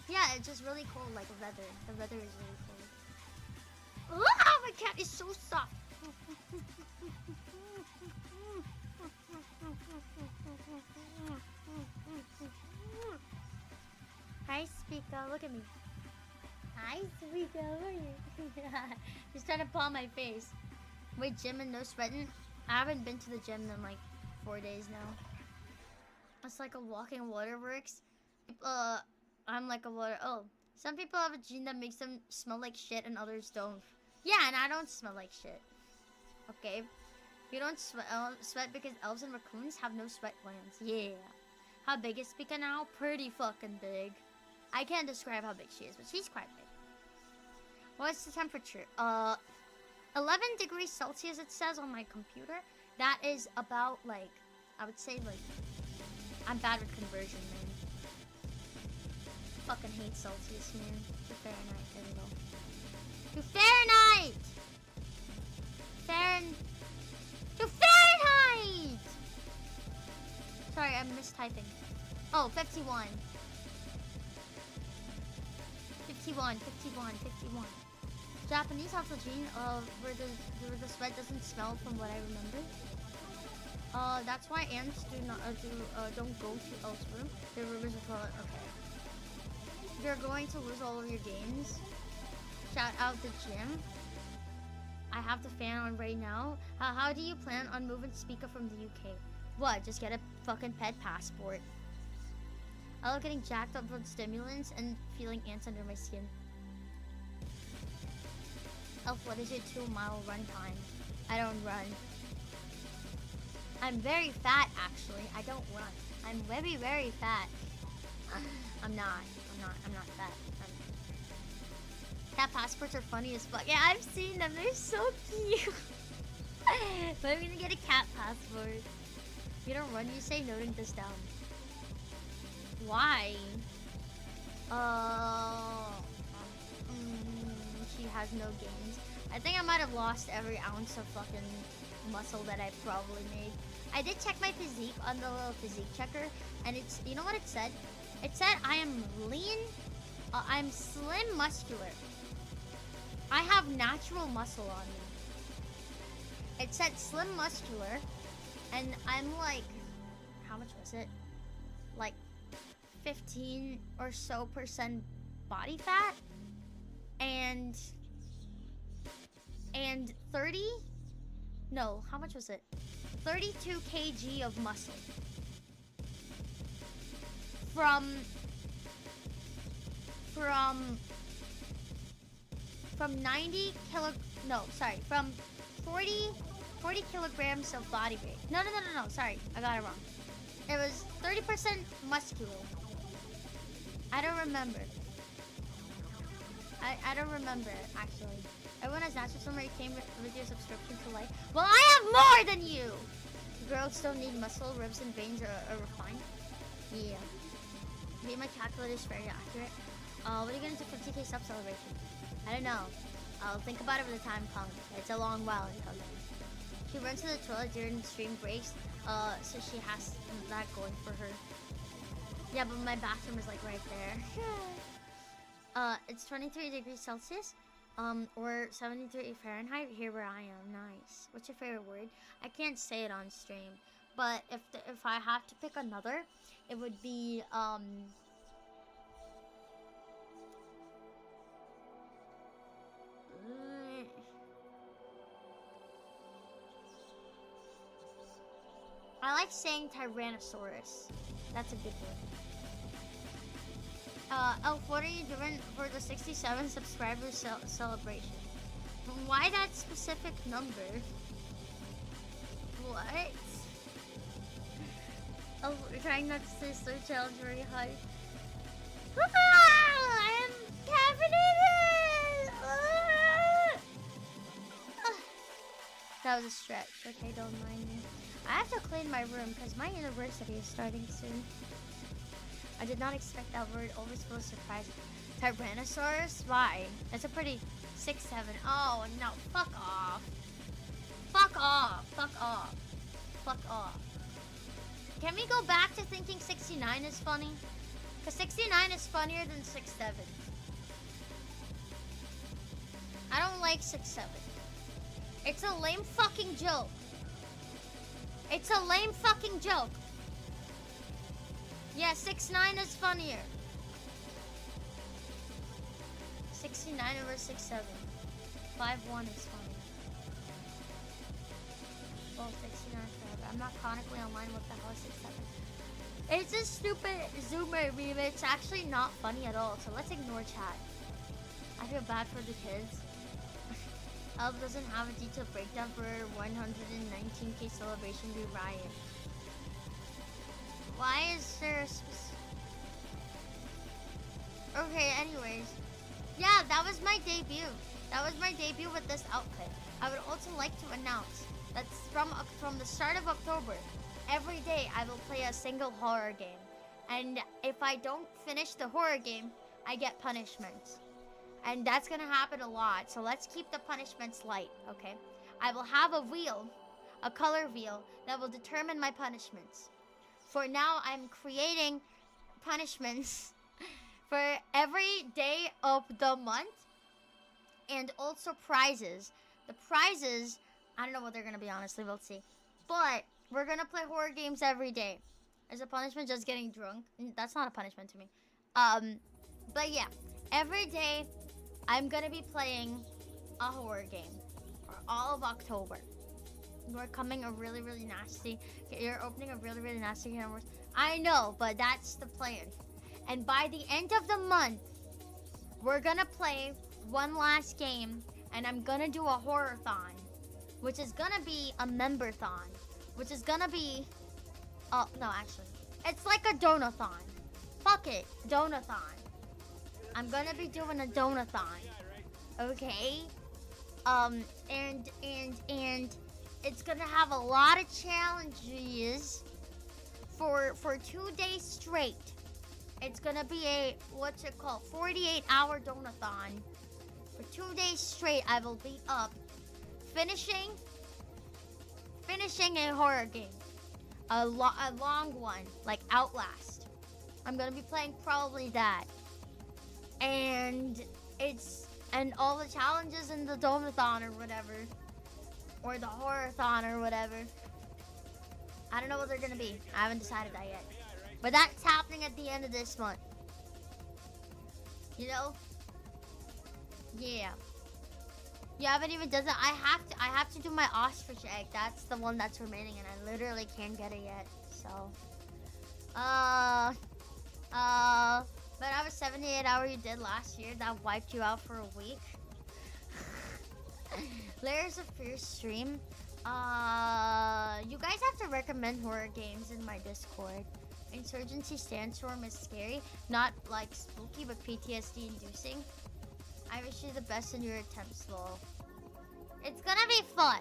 D: Yeah, it's just really cold, like the weather. The weather is really cold. Ah, my cat is so soft. Hi, Speaker. Look at me. Hi, Speaker. Look at you. He's trying to paw my face. Wait, gym and no sweating? I haven't been to the gym in like 4 days now. It's like a walking waterworks. I'm like a water. Oh, some people have a gene that makes them smell like shit and others don't. Yeah, and I don't smell like shit. Okay. You don't sweat because elves and raccoons have no sweat glands. Yeah. How big is Pika now? Pretty fucking big. I can't describe how big she is, but she's quite big. What's the temperature? 11 degrees Celsius it says on my computer. That is about like, I would say like, I'm bad with conversion, man. Fucking hate Celsius, man. To Fahrenheit, there we go. To Fahrenheit! To Fahrenheit! Sorry, I'm mistyping. Oh, 51. 51. Japanese have the gene where the sweat doesn't smell from what I remember. That's why ants don't go to elf's room. Their room is a toilet. Okay. You're going to lose all of your games. Shout out the gym. I have the fan on right now. How do you plan on moving Speaker from the UK? What? Just get a fucking pet passport. I love getting jacked up on stimulants and feeling ants under my skin. Elf, what is your 2-mile run time? I don't run. I'm very fat, actually. I don't run. I'm very, very fat. I'm not fat. Cat passports are funny as fuck. Yeah, I've seen them. They're so cute. But I'm gonna get a cat passport. You don't run, you say, noting this down. Why? She has no gains. I think I might have lost every ounce of fucking muscle that I probably made. I did check my physique on the little physique checker, and it's, you know what it said? It said I am lean, I'm slim muscular. I have natural muscle on me. It said slim muscular, and I'm like, how much was it? Like 15 or so % body fat, and 30, no, how much was it? 32 kg of muscle. From 90 kilo, no, sorry, from 40 kilograms of body weight. No, sorry, I got it wrong. It was 30% muscular. I don't remember. I don't remember, actually. Everyone has natural summer. It came with your subscription to life. Well, I have more than you! Girls don't need muscle, ribs, and veins are refined. Yeah. Maybe my calculator is very accurate. What are you gonna do for 50K sub celebration? I don't know. I'll think about it when the time comes. It's a long while until then. She runs to the toilet during stream breaks. So she has that going for her. Yeah, but my bathroom is like right there. It's 23 degrees Celsius, or 73 Fahrenheit here where I am. Nice. What's your favorite word? I can't say it on stream, but if I have to pick another, it would be I like saying Tyrannosaurus. That's a good one. Elf, what are you doing for the 67 subscribers celebration? Why that specific number? What? Oh, we're trying not to say so challenge very high. I'm caffeinated! That was a stretch. Okay, don't mind me. I have to clean my room because my university is starting soon. I did not expect that word. Always full of surprise. Tyrannosaurus? Why? It's a pretty 6-7. Oh no! Fuck off! Fuck off! Fuck off! Fuck off! Can we go back to thinking 69 is funny? Cause 69 is funnier than 6-7. I don't like 6-7. It's a lame fucking joke. It's a lame fucking joke. Yeah, 6-9 is funnier. 69 over 6-7. 5-1 is funny. Well, 69 forever. I'm not chronically online. What the hell is 6-7? It's a stupid Zoomer meme. It's actually not funny at all. So let's ignore chat. I feel bad for the kids. Elf doesn't have a detailed breakdown for 119k celebration due riot. Why is there a Okay, anyways. Yeah, that was my debut. That was my debut with this outfit. I would also like to announce that from the start of October, every day I will play a single horror game. And if I don't finish the horror game, I get punishments. And that's gonna happen a lot, so let's keep the punishments light, okay? I will have a wheel, a color wheel, that will determine my punishments. For now, I'm creating punishments for every day of the month, and also prizes. The prizes, I don't know what they're gonna be, honestly, we'll see. But we're gonna play horror games every day. As a punishment, just getting drunk. That's not a punishment to me. But yeah, every day, I'm gonna be playing a horror game for all of October. You're coming a really, really nasty. You're opening a really, really nasty can of worms. I know, but that's the plan. And by the end of the month, we're gonna play one last game, and I'm gonna do a horror-thon, which is gonna be a member-thon, which is gonna be, oh no, actually, it's like a donathon. Fuck it, donathon. I'm gonna be doing a donathon, okay? And it's gonna have a lot of challenges for 2 days straight. It's gonna be a, what's it called, 48-hour donathon. For 2 days straight, I will be up finishing a horror game, a long one, like Outlast. I'm gonna be playing probably that. And all the challenges in the donathon or whatever, or the horror-thon or whatever, I don't know what they're gonna be. I haven't decided that yet, but that's happening at the end of this month, you know. Yeah, you haven't even done that. I have to do my ostrich egg. That's the one that's remaining, and I literally can't get it yet. So but I was 78-hour you did last year that wiped you out for a week. Layers of Fear stream. You guys have to recommend horror games in my Discord. Insurgency Sandstorm is scary, not like spooky, but PTSD inducing. I wish you the best in your attempts, lol. It's gonna be fun.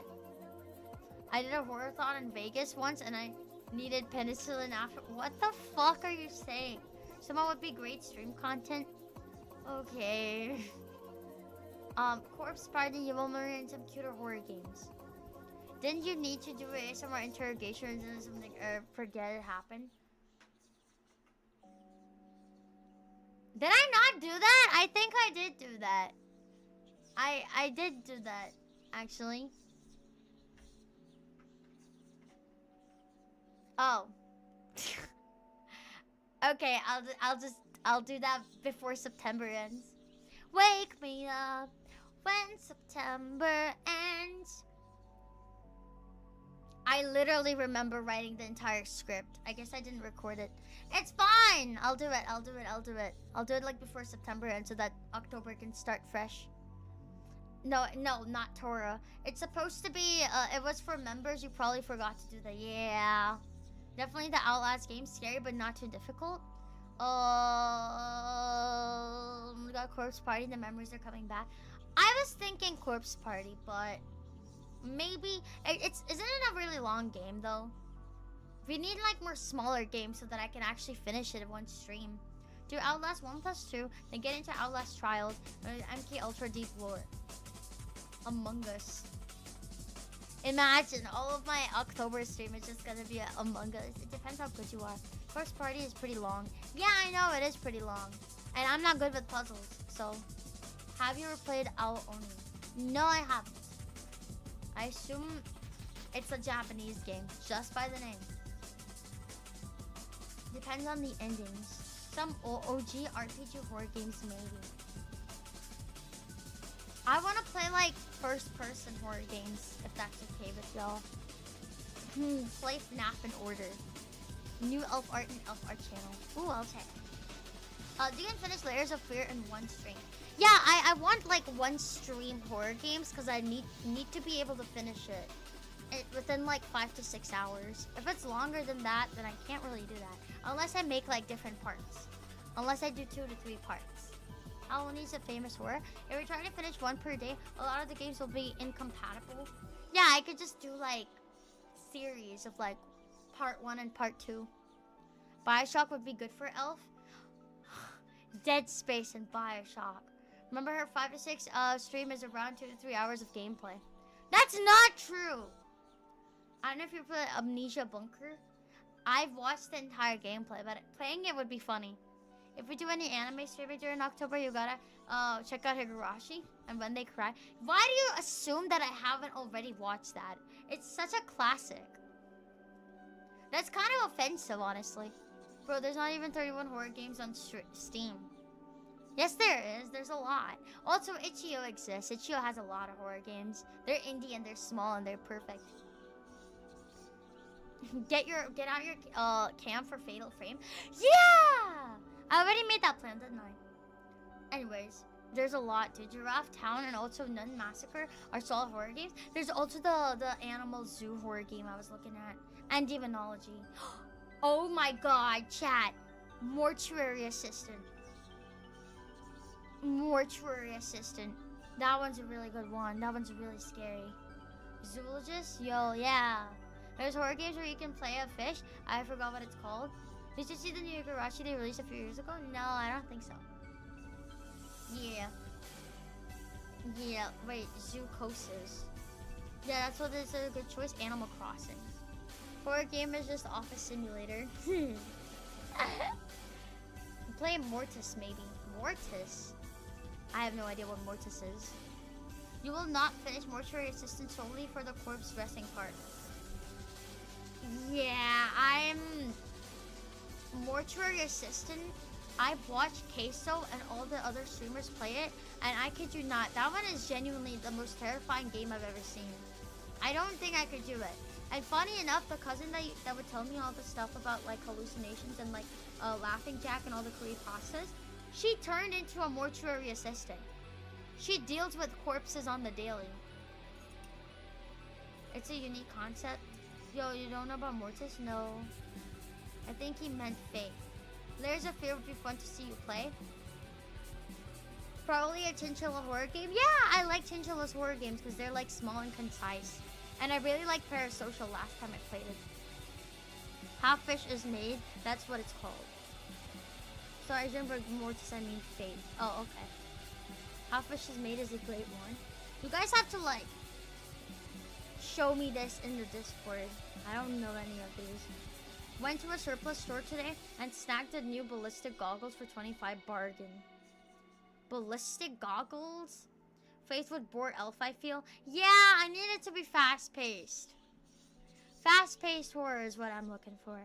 D: I did a horror-thon in Vegas once, and I needed penicillin after. What the fuck are you saying? Someone would be great stream content. Okay. Corpse Party, you will learn in some cuter horror games. Didn't you need to do ASMR interrogations and something or forget it happened? Did I not do that? I think I did do that. I did do that, actually. Oh. Okay, I'll do that before September ends. Wake me up when September ends. I literally remember writing the entire script. I guess I didn't record it. It's fine. I'll do it. I'll do it like before September ends so that October can start fresh. No, not Torah. It's supposed to be, it was for members. You probably forgot to do that. Yeah. Definitely the Outlast game. Scary, but not too difficult. We got Corpse Party. The memories are coming back. I was thinking Corpse Party, but maybe isn't it a really long game though? We need like more smaller games so that I can actually finish it in one stream. Do Outlast 1+2, then get into Outlast Trials, MK Ultra Deep Lore. Among Us. Imagine all of my October stream is just gonna be Among Us. It depends how good you are. Corpse Party is pretty long. Yeah, I know it is pretty long. And I'm not good with puzzles, so. Have you ever played Ao Oni? No, I haven't. I assume it's a Japanese game, just by the name. Depends on the endings. Some OG RPG horror games, maybe. I want to play like first-person horror games, if that's okay with y'all. Play FNAF in order. New Elf Art and Elf Art channel. Ooh, I'll check. You can finish Layers of Fear in one stream. Yeah, I want like one stream horror games because I need to be able to finish it within like 5 to 6 hours. If it's longer than that, then I can't really do that. Unless I make like different parts. Unless I do 2 to 3 parts. Halloween's a famous horror. If we try to finish one per day, a lot of the games will be incompatible. Yeah, I could just do like series of like part 1 and part 2. Bioshock would be good for Elf. Dead Space and Bioshock. Remember her 5 to 6 stream is around 2 to 3 hours of gameplay. That's not true. I don't know if you play Amnesia Bunker. I've watched the entire gameplay, but playing it would be funny. If we do any anime streaming during October, you gotta check out Higurashi and When They Cry. Why do you assume that I haven't already watched that? It's such a classic. That's kind of offensive, honestly. Bro, there's not even 31 horror games on Steam. Yes, there is. There's a lot. Also, Itch.io exists. Itch.io has a lot of horror games. They're indie and they're small and they're perfect. Get out your cam for Fatal Frame. Yeah! I already made that plan, didn't I? Anyways, there's a lot, dude. Giraffe Town and also Nun Massacre are solid horror games. There's also the Animal Zoo horror game I was looking at. And Demonology. Oh my god, chat. Mortuary Assistant. Mortuary Assistant. That one's a really good one. That one's really scary. Zoologist? Yo, yeah. There's horror games where you can play a fish. I forgot what it's called. Did you see the new Higurashi they released a few years ago? No, I don't think so. Yeah. Yeah, wait, Zoocosis. Yeah, that's what is a good choice. Animal Crossing. Horror game is just Office Simulator. Play Mortis, maybe. Mortis? I have no idea what Mortis is. You will not finish Mortuary Assistant solely for the corpse dressing part. Yeah, I'm... Mortuary Assistant, I've watched Queso and all the other streamers play it, and I kid you not, that one is genuinely the most terrifying game I've ever seen. I don't think I could do it. And funny enough, the cousin that would tell me all the stuff about like hallucinations and like Laughing Jack and all the creepypastas, she turned into a mortuary assistant. She deals with corpses on the daily. It's a unique concept. Yo, you don't know about Mortis? No. I think he meant Faith. Layers of Fear would be fun to see you play. Probably a Chinchilla horror game. Yeah, I like Chinchilla's horror games because they're like small and concise. And I really liked Parasocial last time I played it. How Fish is Made, that's what it's called. Sorry, Jimberg Mortis, I mean Faith. Oh, okay. How Fish is Made is a great one. You guys have to like show me this in the Discord. I don't know any of these. Went to a surplus store today and snagged the new ballistic goggles for 25 bargain. Ballistic goggles? Faced with bored elf, I feel. Yeah, I need it to be fast-paced. Fast-paced horror is what I'm looking for.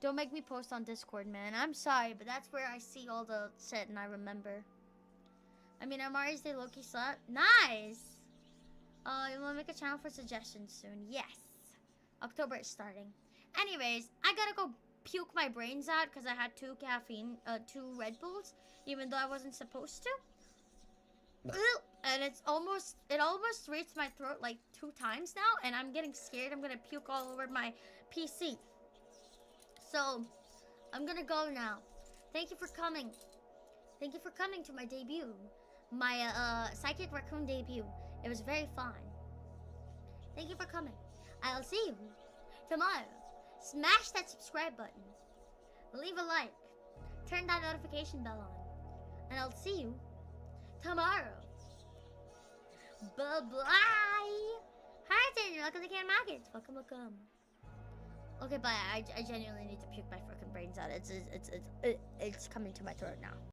D: Don't make me post on Discord, man. I'm sorry, but that's where I see all the shit and I remember. I mean, Amari's Day Loki slut. Nice! You wanna make a channel for suggestions soon? Yes. October is starting. Anyways, I gotta go puke my brains out because I had 2 Red Bulls, even though I wasn't supposed to. And it almost reached my throat like 2 times now, and I'm getting scared. I'm gonna puke all over my PC. So, I'm gonna go now. Thank you for coming. Thank you for coming to my debut. My Psychic Raccoon debut. It was very fun. Thank you for coming. I'll see you tomorrow. Smash that subscribe button. Leave a like. Turn that notification bell on. And I'll see you tomorrow. Bye-bye. Hi, Daniel. Welcome to Can Markets. Welcome. Okay, bye. I genuinely need to puke my freaking brains out. It's coming to my throat now.